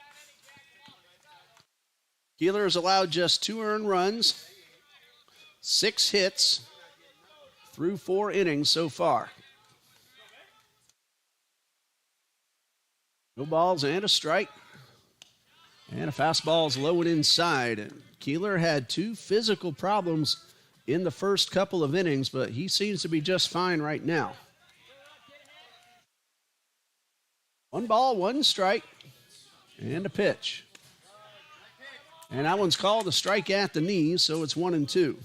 Keeler has allowed just 2 earned runs, 6 hits through 4 innings so far. No balls and a strike. And a fastball is low and inside. And Keeler had 2 physical problems in the first couple of innings, but he seems to be just fine right now. 1 ball, 1 strike, and a pitch. And that one's called a strike at the knees, so it's 1-2.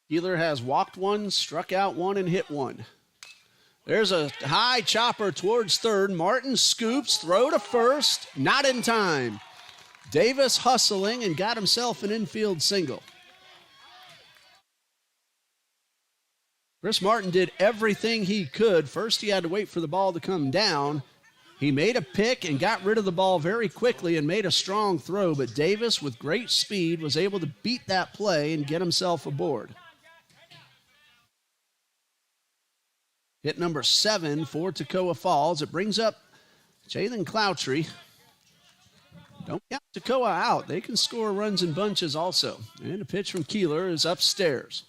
Keeler has walked 1, struck out 1, and hit 1. There's a high chopper towards third. Martin scoops, throw to first, not in time. Davis hustling and got himself an infield single. Chris Martin did everything he could. First, he had to wait for the ball to come down. He made a pick and got rid of the ball very quickly and made a strong throw, but Davis, with great speed, was able to beat that play and get himself aboard. Hit number 7 for Toccoa Falls. It brings up Jalen Cloutry. Don't count Toccoa out. They can score runs in bunches also. And a pitch from Keeler is upstairs.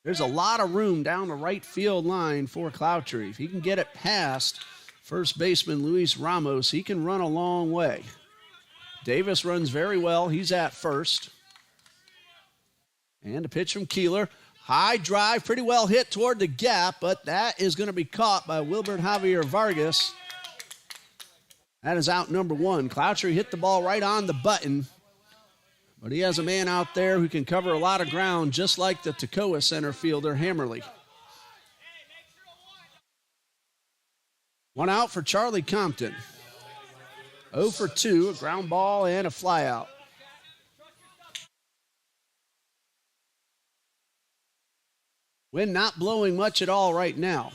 There's a lot of room down the right field line for Cloutry. If he can get it past first baseman Luis Ramos, he can run a long way. Davis runs very well. He's at first. And a pitch from Keeler. High drive, pretty well hit toward the gap, but that is going to be caught by Wilbert Javier Vargas. That is out number 1. Cloutry hit the ball right on the button, but he has a man out there who can cover a lot of ground, just like the Toccoa center fielder, Hammerly. 1 out for Charlie Compton. 0 for 2, a ground ball and a flyout. Wind not blowing much at all right now.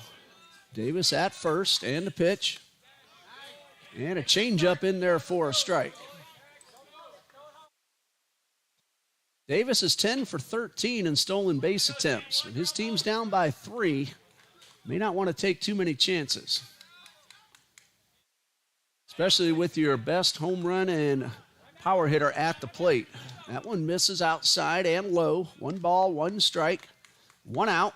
Davis at first, and the pitch. And a changeup in there for a strike. Davis is 10 for 13 in stolen base attempts. When his team's down by 3, may not want to take too many chances. Especially with your best home run and power hitter at the plate. That one misses outside and low. 1 ball, 1 strike. 1 out.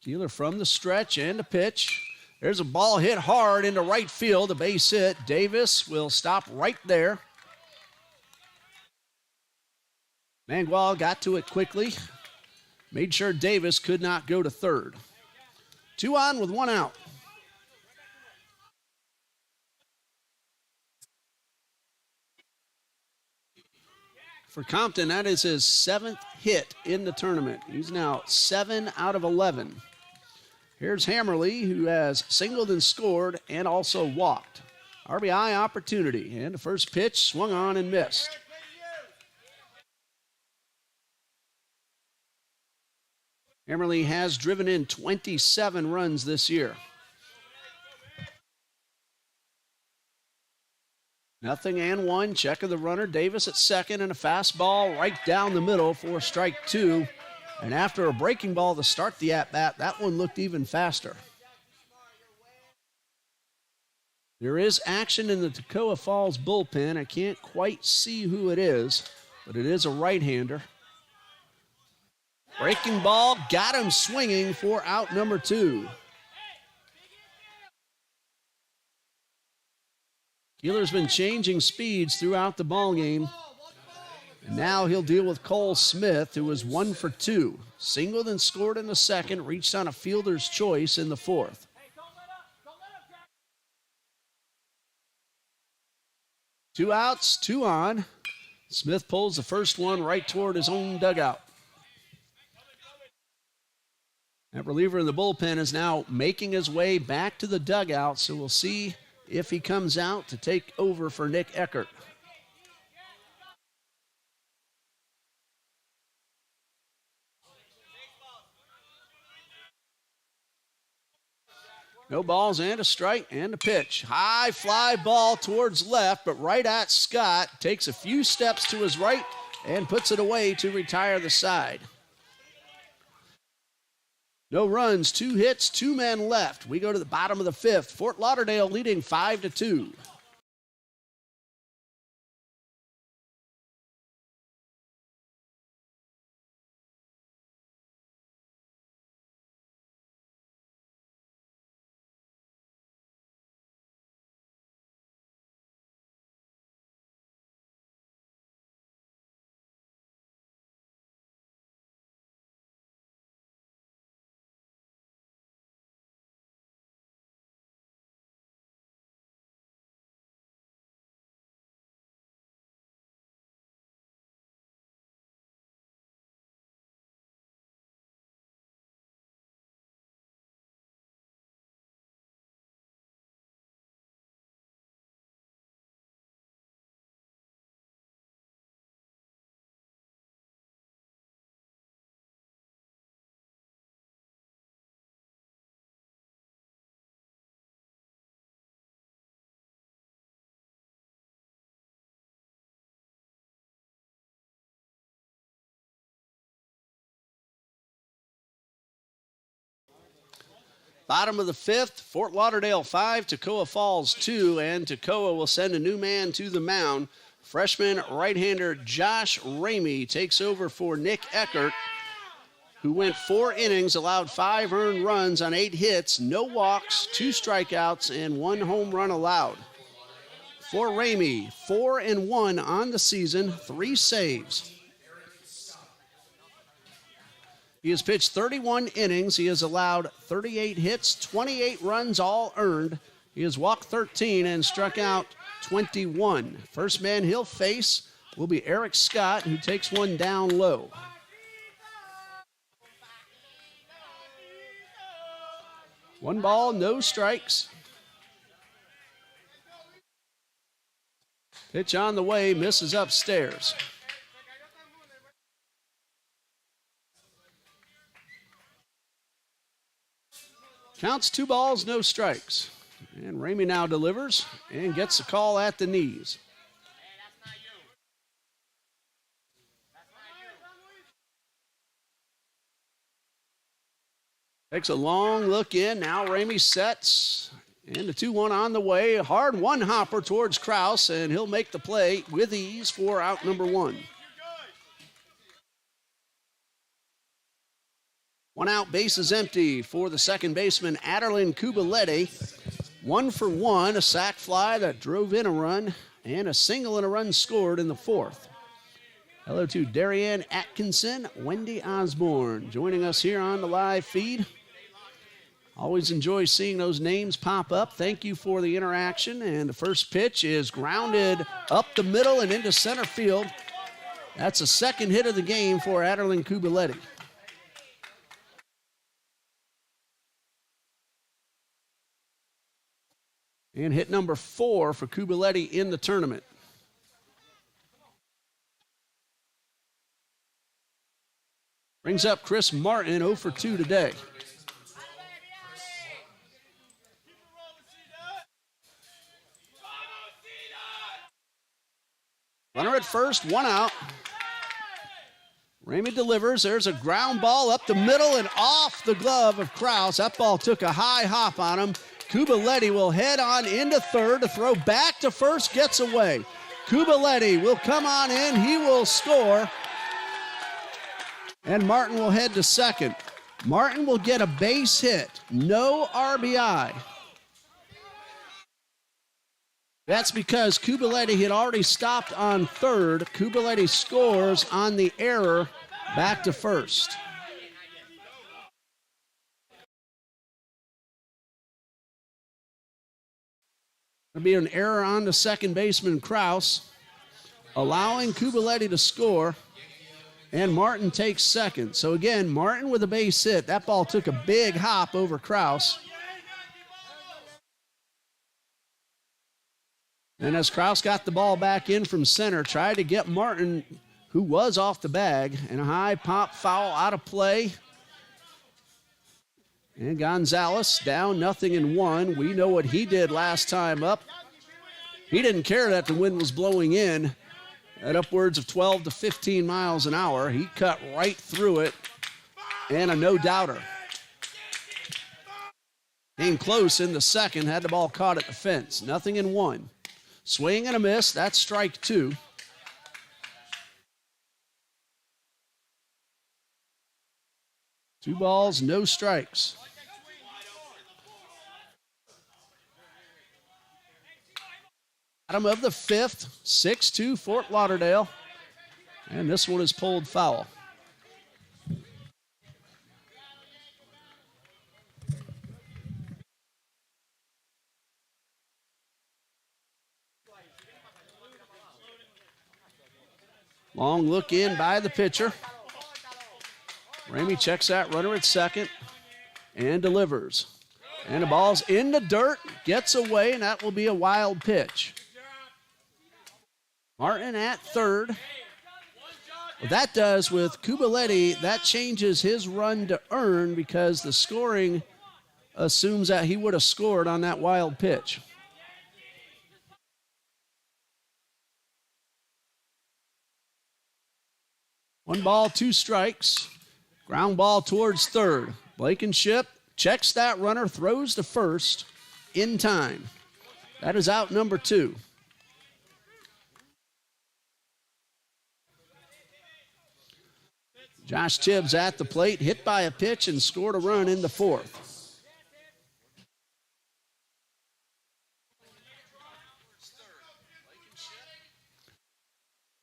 Keeler from the stretch and a pitch. There's a ball hit hard into right field, a base hit. Davis will stop right there. Mangual got to it quickly. Made sure Davis could not go to third. 2 on with 1 out. For Compton, that is his 7th hit in the tournament. He's now 7 out of 11. Here's Hammerly, who has singled and scored and also walked. RBI opportunity, and the first pitch swung on and missed. Hammerly has driven in 27 runs this year. 0-1, check of the runner. Davis at second, and a fastball right down the middle for strike 2. And after a breaking ball to start the at-bat, that one looked even faster. There is action in the Toccoa Falls bullpen. I can't quite see who it is, but it is a right-hander. Breaking ball, got him swinging for out number 2. Keeler's been changing speeds throughout the ballgame. And now he'll deal with Cole Smith, who was 1 for 2. Singled and scored in the second, reached on a fielder's choice in the fourth. Two outs, 2 on. Smith pulls the first one right toward his own dugout. That reliever in the bullpen is now making his way back to the dugout, so we'll see if he comes out to take over for Nick Eckert. No balls and a strike and a pitch. High fly ball towards left, but right at Scott. Takes a few steps to his right and puts it away to retire the side. No runs, 2 hits, 2 men left. We go to the bottom of the 5th. Fort Lauderdale leading 5-2. Bottom of the 5th, Fort Lauderdale 5, Toccoa Falls 2, and Toccoa will send a new man to the mound. Freshman right-hander Josh Ramey takes over for Nick Eckert, who went 4 innings, allowed 5 earned runs on 8 hits, no walks, 2 strikeouts, and 1 home run allowed. For Ramey, 4-1 on the season, 3 saves. He has pitched 31 innings. He has allowed 38 hits, 28 runs, all earned. He has walked 13 and struck out 21. First man he'll face will be Eric Scott, who takes one down low. One ball, no strikes. Pitch on the way, misses upstairs. Counts 2 balls, no strikes. And Ramey now delivers and gets the call at the knees. Takes a long look in. Now Ramey sets. And the 2-1 on the way. A hard one hopper towards Kraus, and he'll make the play with ease for out number 1. 1 out, base is empty for the second baseman, Aderlin Kubaletti. 1 for 1, a sac fly that drove in a run, and a single and a run scored in the 4th. Hello to Darianne Atkinson, Wendy Osborne, joining us here on the live feed. Always enjoy seeing those names pop up. Thank you for the interaction. And the first pitch is grounded up the middle and into center field. That's the second hit of the game for Aderlin Kubaletti. And hit number 4 for Kubaletti in the tournament. Brings up Chris Martin, 0 for 2 today. Runner at first, 1 out. Ramey delivers. There's a ground ball up the middle and off the glove of Kraus. That ball took a high hop on him. Kubaletti will head on into third to throw back to first, gets away. Kubaletti will come on in. He will score. And Martin will head to second. Martin will get a base hit. No RBI. That's because Kubaletti had already stopped on third. Kubaletti scores on the error back to first. There'll be an error on the second baseman, Kraus, allowing Kubaletti to score, and Martin takes second. So again, Martin with a base hit. That ball took a big hop over Kraus. And as Kraus got the ball back in from center, tried to get Martin, who was off the bag, and a high pop foul out of play. And Gonzalez down 0-1. We know what he did last time up. He didn't care that the wind was blowing in at upwards of 12 to 15 miles an hour. He cut right through it, and a no-doubter. Came close in the second, had the ball caught at the fence. 0-1. Swing and a miss, that's strike 2. 2 balls, no strikes. Bottom of the 5th, 6-2 Fort Lauderdale. And this one is pulled foul. Long look in by the pitcher. Ramey checks that runner at second and delivers. And the ball's in the dirt, gets away, and that will be a wild pitch. Martin at third. What that does with Kubaletti, that changes his run to earn because the scoring assumes that he would have scored on that wild pitch. One ball, 2 strikes. Ground ball towards third. Blankenship checks that runner, throws to first in time. That is out number 2. Josh Tibbs at the plate, hit by a pitch and scored a run in the 4th.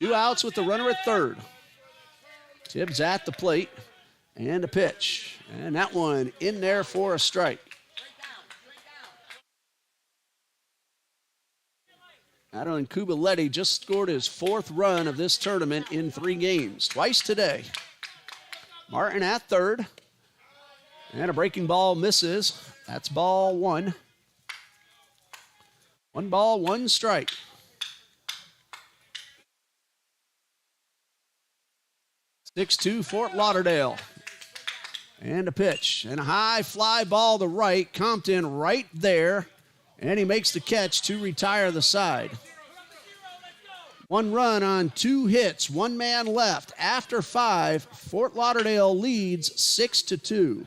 Two outs with the runner at third. Tibbs at the plate and a pitch. And that one in there for a strike. Adeline Kubaletti just scored his 4th run of this tournament in 3 games, twice today. Martin at third. And a breaking ball misses. That's ball 1. 1 ball, 1 strike. Six-2 Fort Lauderdale. And a pitch. And a high fly ball to right. Compton right there. And he makes the catch to retire the side. 1 run on 2 hits. 1 man left. After 5, Fort Lauderdale leads 6-2.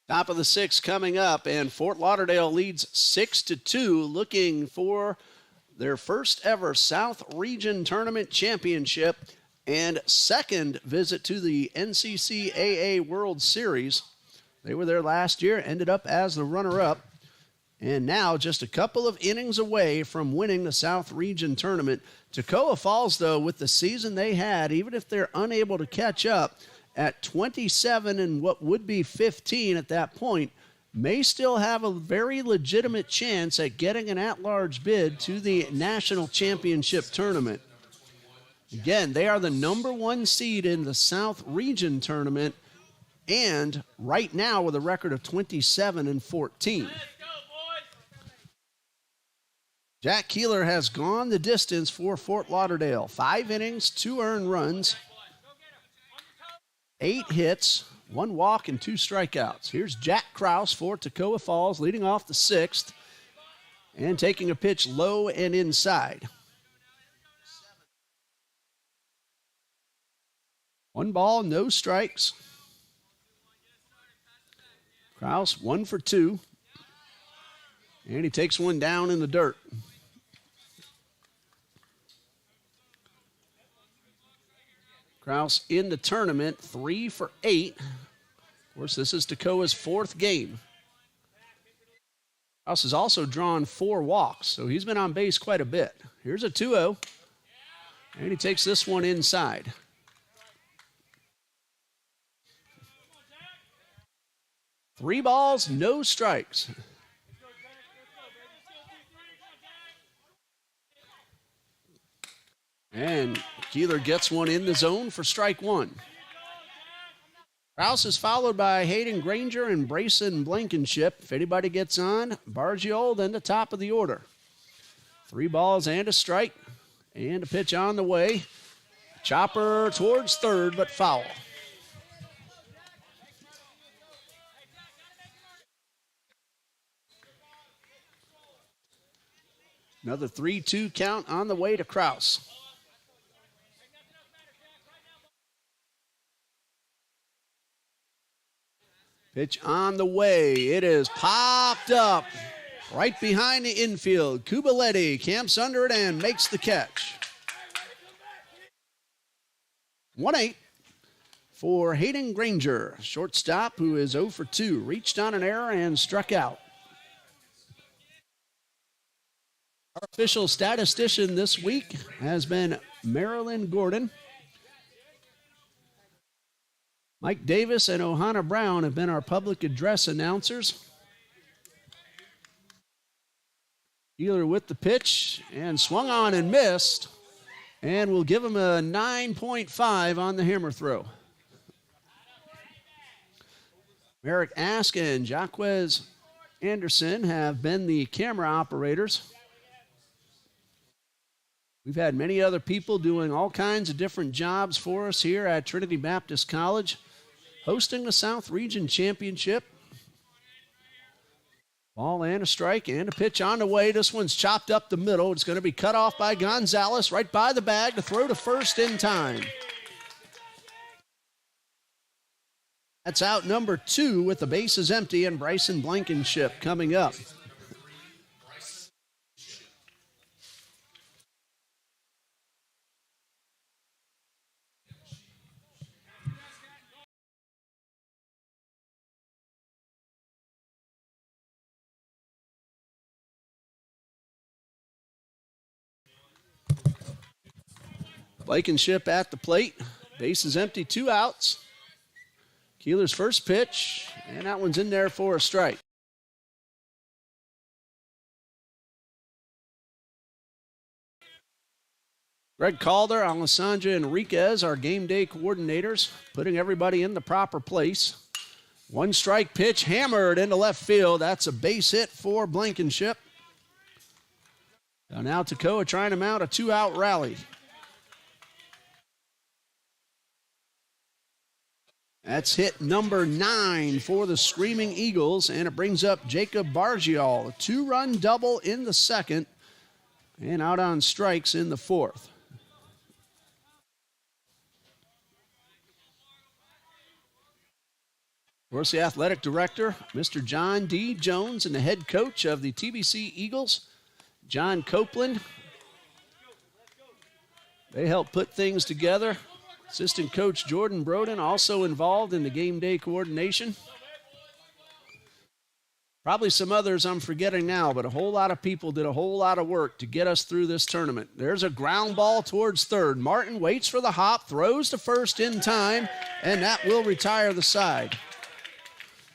Top of the 6th coming up, and Fort Lauderdale leads 6-2, looking for their first ever South Region Tournament Championship and 2nd visit to the NCCAA World Series. They were there last year, ended up as the runner-up, and now just a couple of innings away from winning the South Region Tournament. Toccoa Falls, though, with the season they had, even if they're unable to catch up, at 27 and what would be 15 at that point, may still have a very legitimate chance at getting an at-large bid to the National Championship Tournament. Again, they are the number 1 seed in the South Region Tournament, and right now with a record of 27-14. Jack Keeler has gone the distance for Fort Lauderdale. 5 innings, 2 earned runs, 8 hits, 1 walk, and 2 strikeouts. Here's Jack Krause for Toccoa Falls, leading off the 6th and taking a pitch low and inside. 1 ball, no strikes. Kraus 1 for 2. And he takes one down in the dirt. Kraus in the tournament, 3 for 8. Of course, this is Toccoa's 4th game. Kraus has also drawn 4 walks, so he's been on base quite a bit. Here's a 2-0. And he takes this one inside. Three balls, no strikes. And Keeler gets one in the zone for strike 1. Kraus is followed by Hayden Granger and Brayson Blankenship. If anybody gets on, Bargiol, then the top of the order. 3 balls and a strike. And a pitch on the way. Chopper towards third, but foul. Another 3-2 count on the way to Kraus. Pitch on the way. It is popped up right behind the infield. Kubaletti camps under it and makes the catch. 1-8 for Hayden Granger, shortstop who is 0 for 2. Reached on an error and struck out. Our official statistician this week has been Marilyn Gordon. Mike Davis and Ohana Brown have been our public address announcers. Keeler with the pitch and swung on and missed. And we'll give him a 9.5 on the hammer throw. Merrick Ask and Jaquez Anderson have been the camera operators. We've had many other people doing all kinds of different jobs for us here at Trinity Baptist College, hosting the South Region Championship. Ball and a strike and a pitch on the way. This one's chopped up the middle. It's going to be cut off by Gonzalez right by the bag to throw to first in time. That's out number 2 with the bases empty and Bryson Blankenship coming up. Blankenship at the plate. Base is empty, 2 outs. Keeler's first pitch, and that one's in there for a strike. Greg Calder, Alessandra Enriquez, our game day coordinators, putting everybody in the proper place. 1 strike pitch hammered into left field. That's a base hit for Blankenship. Now Toccoa trying to mount a 2-out rally. That's hit number 9 for the Screaming Eagles, and it brings up Jacob Bargiol. A 2-run double in the second, and out on strikes in the fourth. Of course, the athletic director, Mr. John D. Jones, and the head coach of the TBC Eagles, John Copeland. They help put things together. Assistant coach Jordan Broden also involved in the game day coordination. Probably some others I'm forgetting now, but a whole lot of people did a whole lot of work to get us through this tournament. There's a ground ball towards third. Martin waits for the hop, throws to first in time, and that will retire the side.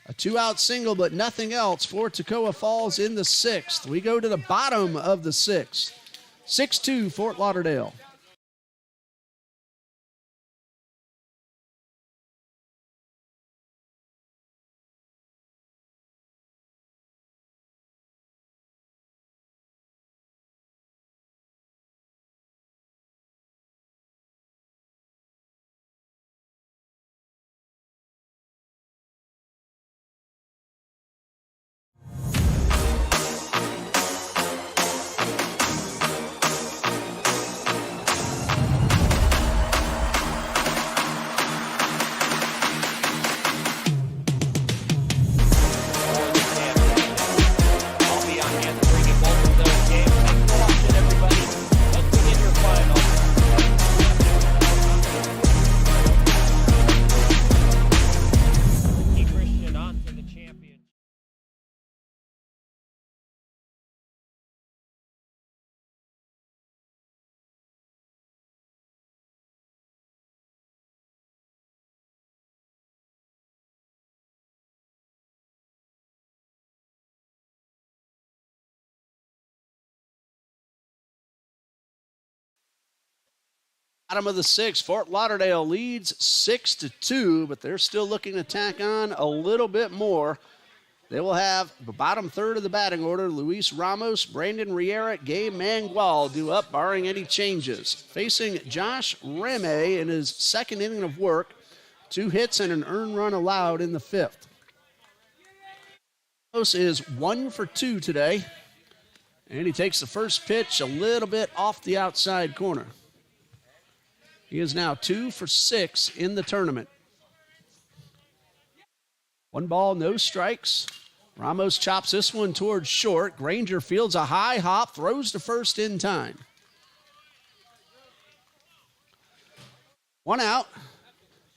A 2-out single, but nothing else for Toccoa Falls in the 6th. We go to the bottom of the 6th. 6-2 Fort Lauderdale. Bottom of the sixth, Fort Lauderdale leads 6-2, but they're still looking to tack on a little bit more. They will have the bottom third of the batting order. Luis Ramos, Brandon Riera, Gabe Mangual due up, barring any changes. Facing Josh Reme in his second inning of work, 2 hits and an earned run allowed in the fifth. Ramos is 1 for 2 today, and he takes the first pitch a little bit off the outside corner. He is now 2 for 6 in the tournament. 1 ball, no strikes. Ramos chops this one towards short. Granger fields a high hop, throws to first in time. 1 out.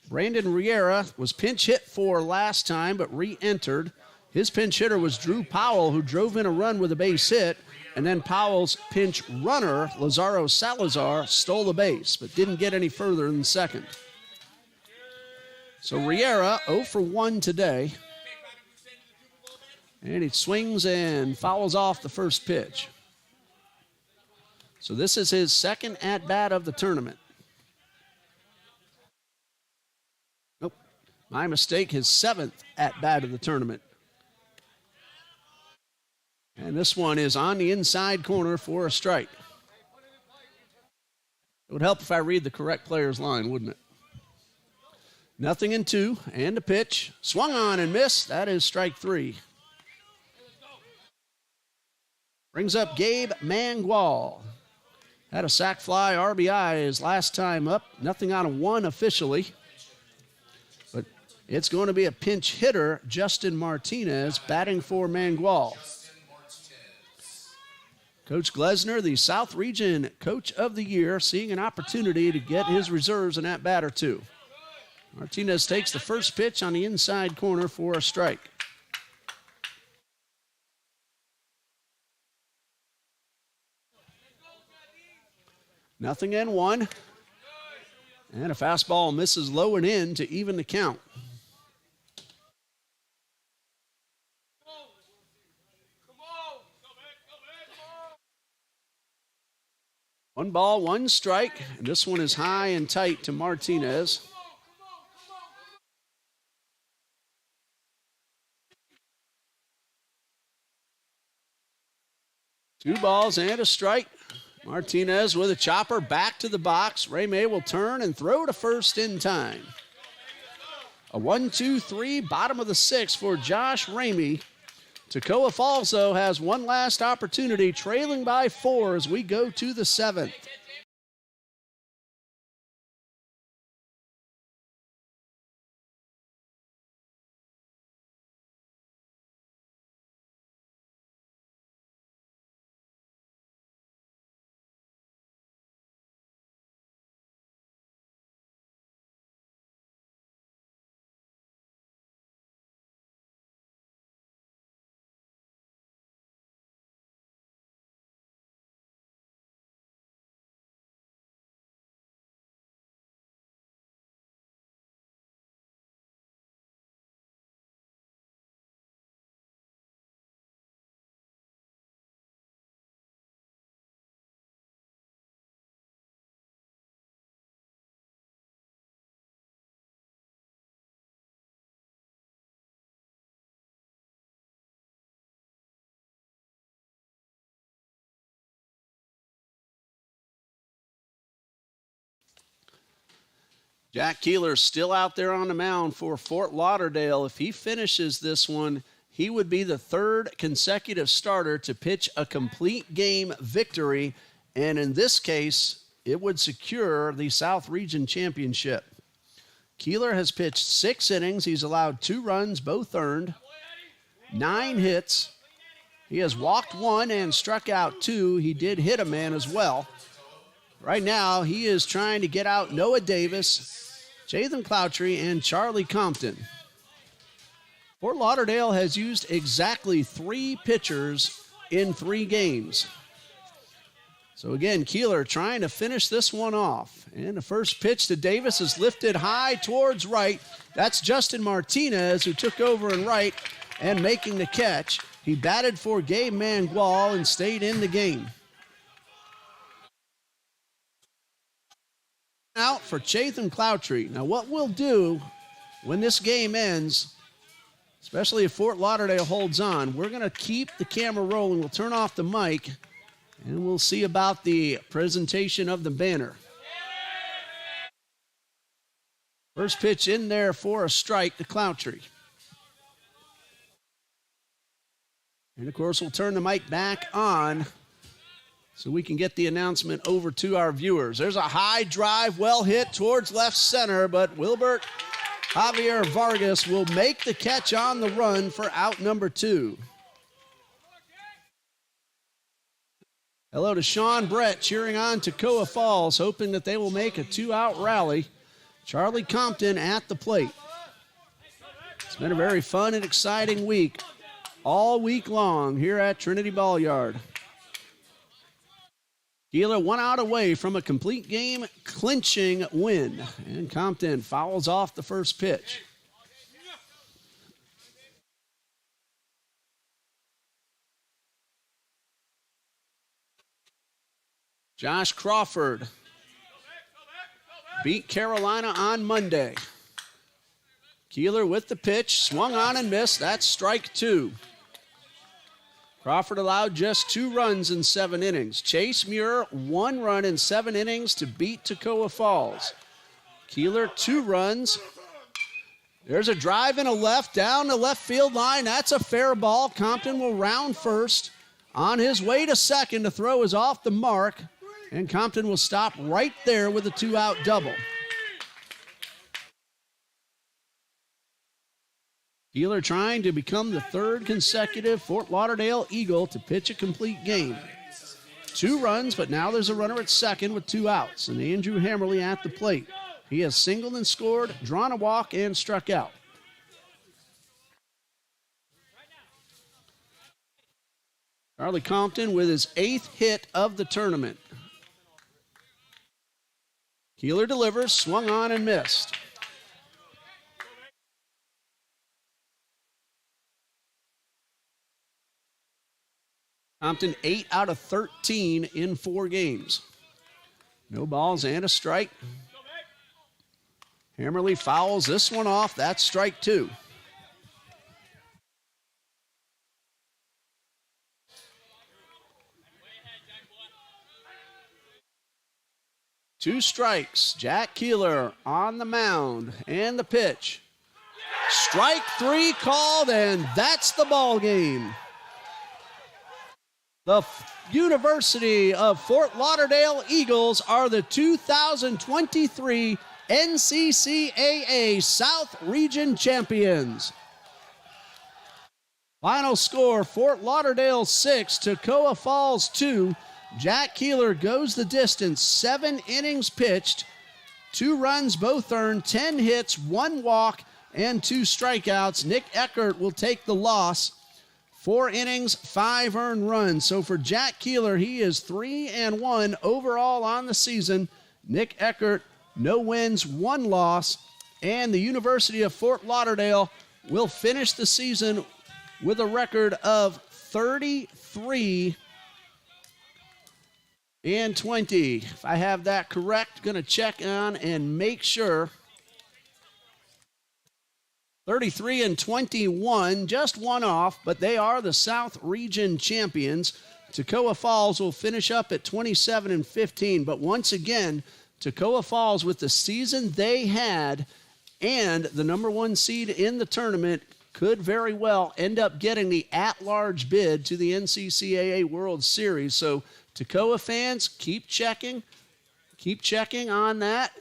Brandon Riera was pinch hit for last time, but re-entered. His pinch hitter was Drew Powell, who drove in a run with a base hit. And then Powell's pinch runner, Lazaro Salazar, stole the base, but didn't get any further than second. So Riera, 0 for 1 today. And he swings and fouls off the first pitch. So this is his second at-bat of the tournament. Nope, my mistake, his 7th at-bat of the tournament. And this one is on the inside corner for a strike. It would help if I read the correct player's line, wouldn't it? 0-2, and a pitch. Swung on and missed. That is strike 3. Brings up Gabe Mangual. Had a sac fly RBI his last time up. Nothing out of 1 officially. But it's going to be a pinch hitter, Justin Martinez, batting for Mangual. Coach Glesner, the South Region Coach of the Year, seeing an opportunity to get his reserves an at-bat or 2. Martinez takes the first pitch on the inside corner for a strike. Nothing and 1. And a fastball misses low and in to even the count. One ball, 1 strike. And this one is high and tight to Martinez. Two balls and a strike. Martinez with a chopper back to the box. Reme will turn and throw to first in time. A 1-2-3, bottom of the 6th for Josh Ramey. Toccoa Falls, though, has one last opportunity, trailing by 4 as we go to the 7th. Jack Keeler still out there on the mound for Fort Lauderdale. If he finishes this one, he would be the 3rd consecutive starter to pitch a complete game victory. And in this case, it would secure the South Region Championship. Keeler has pitched 6 innings. He's allowed 2 runs, both earned, 9 hits. He has walked 1 and struck out 2. He did hit a man as well. Right now, he is trying to get out Noah Davis, Jathan Cloutry, and Charlie Compton. Fort Lauderdale has used exactly 3 pitchers in 3 games. So again, Keeler trying to finish this one off. And the first pitch to Davis is lifted high towards right. That's Justin Martinez, who took over in right and making the catch. He batted for Gabe Mangual and stayed in the game. out for Chatham Cloutry. Now, what we'll do when this game ends, especially if Fort Lauderdale holds on, we're going to keep the camera rolling. We'll turn off the mic, and we'll see about the presentation of the banner. First pitch in there for a strike to Cloutry. And, of course, we'll turn the mic back on so we can get the announcement over to our viewers. There's a high drive, well hit towards left center, but Wilbert Javier Vargas will make the catch on the run for out number 2. Hello to Sean Brett cheering on Toccoa Falls, hoping that they will make a 2-out rally. Charlie Compton at the plate. It's been a very fun and exciting week, all week long here at Trinity Ball Yard. Keeler 1 out away from a complete game clinching win, and Compton fouls off the first pitch. Josh Crawford beat Carolina on Monday. Keeler with the pitch, swung on and missed. That's strike 2. Crawford allowed just 2 runs in 7 innings. Chase Muir, 1 run in 7 innings to beat Toccoa Falls. Keeler, 2 runs. There's a drive and a left down the left field line. That's a fair ball. Compton will round first. On his way to second, the throw is off the mark, and Compton will stop right there with a 2-out double. Keeler trying to become the 3rd consecutive Fort Lauderdale Eagle to pitch a complete game. 2 runs, but now there's a runner at second with 2 outs, and Andrew Hammerly at the plate. He has singled and scored, drawn a walk, and struck out. Charlie Compton with his 8th hit of the tournament. Keeler delivers, swung on and missed. Compton 8 out of 13 in 4 games. No balls and a strike. Hammerly fouls this one off. That's strike 2. Two strikes. Jack Keeler on the mound, and the pitch. Strike 3 called, and that's the ball game. The University of Fort Lauderdale Eagles are the 2023 NCCAA South Region champions. Final score, Fort Lauderdale 6, Toccoa Falls 2. Jack Keeler goes the distance, 7 innings pitched, 2 runs both earned, 10 hits, 1 walk, and 2 strikeouts. Nick Eckert will take the loss. 4 innings, 5 earned runs. So for Jack Keeler, he is 3-1 overall on the season. Nick Eckert, no wins, 1 loss. And the University of Fort Lauderdale will finish the season with a record of 33-20. If I have that correct, going to check on and make sure. 33-21, just 1 off, but they are the South Region champions. Toccoa Falls will finish up at 27-15, but once again, Toccoa Falls, with the season they had and the number 1 seed in the tournament, could very well end up getting the at-large bid to the NCCAA World Series. So Toccoa fans, keep checking on that.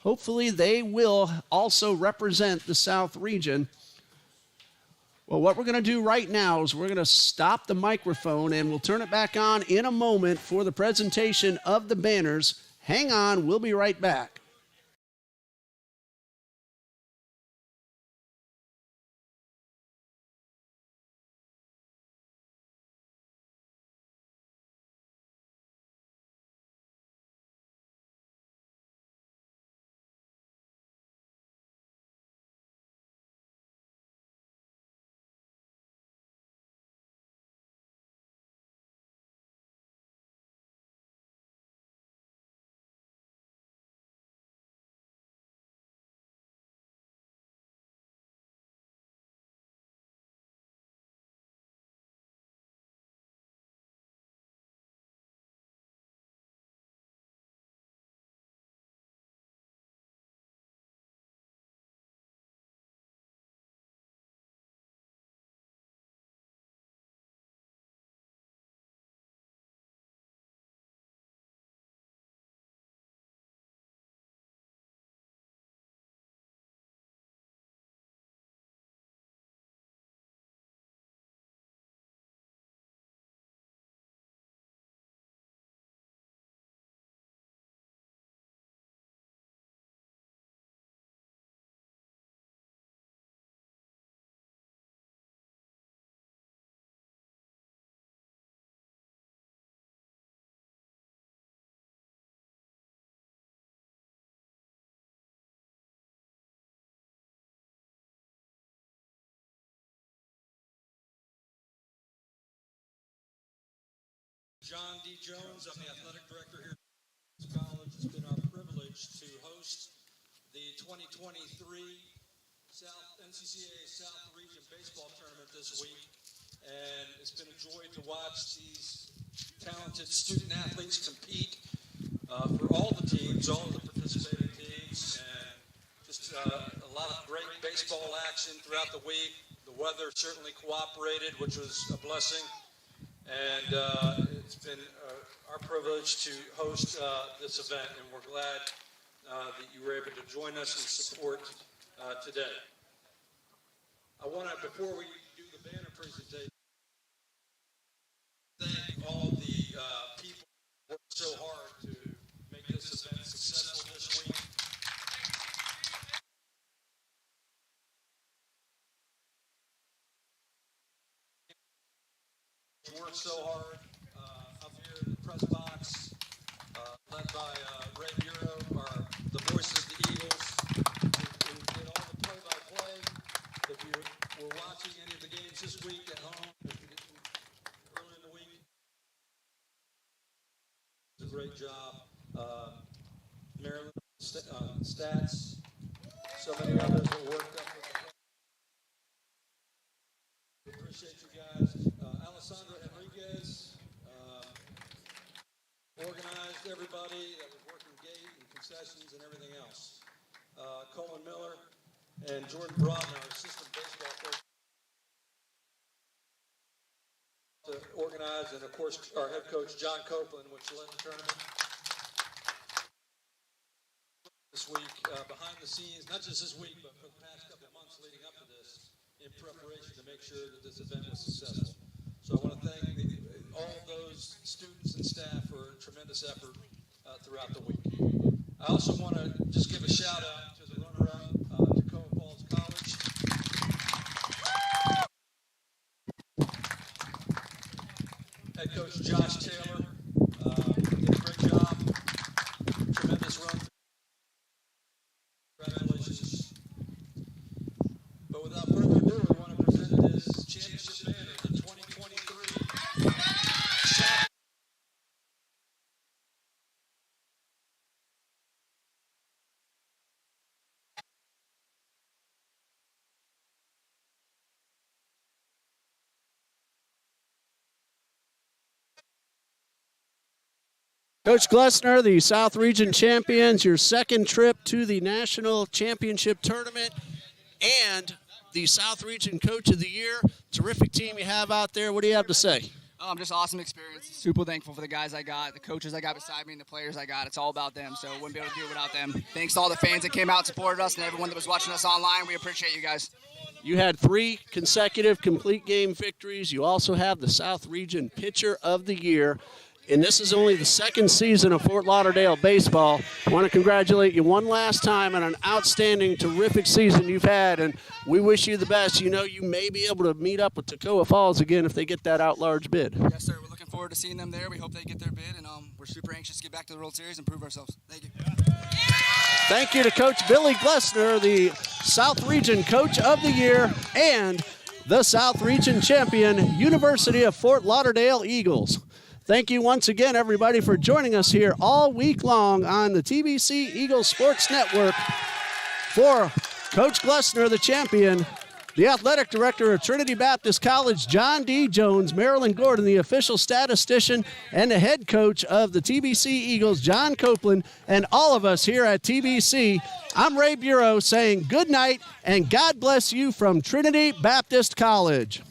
Hopefully they will also represent the South Region. Well, what we're going to do right now is we're going to stop the microphone and we'll turn it back on in a moment for the presentation of the banners. Hang on, we'll be right back. John D. Jones. I'm the athletic director here at TBC College. It's been our privilege to host the 2023 NCCAA South Region Baseball Tournament this week. And it's been a joy to watch these talented student athletes compete for all the teams, all of the participating teams, and just a lot of great baseball action throughout the week. The weather certainly cooperated, which was a blessing. And it's been our privilege to host this event, and we're glad that you were able to join us and support today. I want to, before we do the banner presentation, thank all the people who worked so hard to make this event successful this week. Worked so hard up here in the press box, led by Ray Bureau, the voice of the Eagles, who did all the play-by-play. If you were watching any of the games this week at home, early in the week, it's a great job. Maryland Stats, so many others that worked up with the we appreciate you guys. Alessandra Enriquez organized everybody that was working gate and concessions and everything else. Colin Miller and Jordan Broughton, our assistant baseball coach, to organize, and of course our head coach John Copeland, which led the tournament this week behind the scenes, not just this week, but for the past couple of months leading up to this, in preparation to make sure that this event was successful. So I want to thank all those students and staff for a tremendous effort throughout the week. I also want to just give a shout out to the runner-up, Toccoa Falls College. Head coach Josh Taylor did a great job. Tremendous run. Congratulations. But without further ado, we want to present this championship banner, the 2023 Coach Glessner, the South Region champions, your second trip to the National Championship Tournament and the South Region Coach of the Year. Terrific team you have out there. What do you have to say? Just awesome experience. Super thankful for the guys I got, the coaches I got beside me, and the players I got. It's all about them, so wouldn't be able to do it without them. Thanks to all the fans that came out and supported us and everyone that was watching us online. We appreciate you guys. You had 3 consecutive complete game victories. You also have the South Region Pitcher of the Year. And this is only the second season of Fort Lauderdale baseball. I want to congratulate you one last time on an outstanding, terrific season you've had, and we wish you the best. You know, you may be able to meet up with Toccoa Falls again if they get that out-large bid. Yes, sir. We're looking forward to seeing them there. We hope they get their bid, and we're super anxious to get back to the World Series and prove ourselves. Thank you. Thank you to Coach Billy Glessner, the South Region Coach of the Year and the South Region champion, University of Fort Lauderdale Eagles. Thank you once again, everybody, for joining us here all week long on the TBC Eagles Sports Network. For Coach Glessner, the champion, the athletic director of Trinity Baptist College, John D. Jones, Marilyn Gordon, the official statistician, and the head coach of the TBC Eagles, John Copeland, and all of us here at TBC, I'm Ray Bureau saying good night and God bless you from Trinity Baptist College.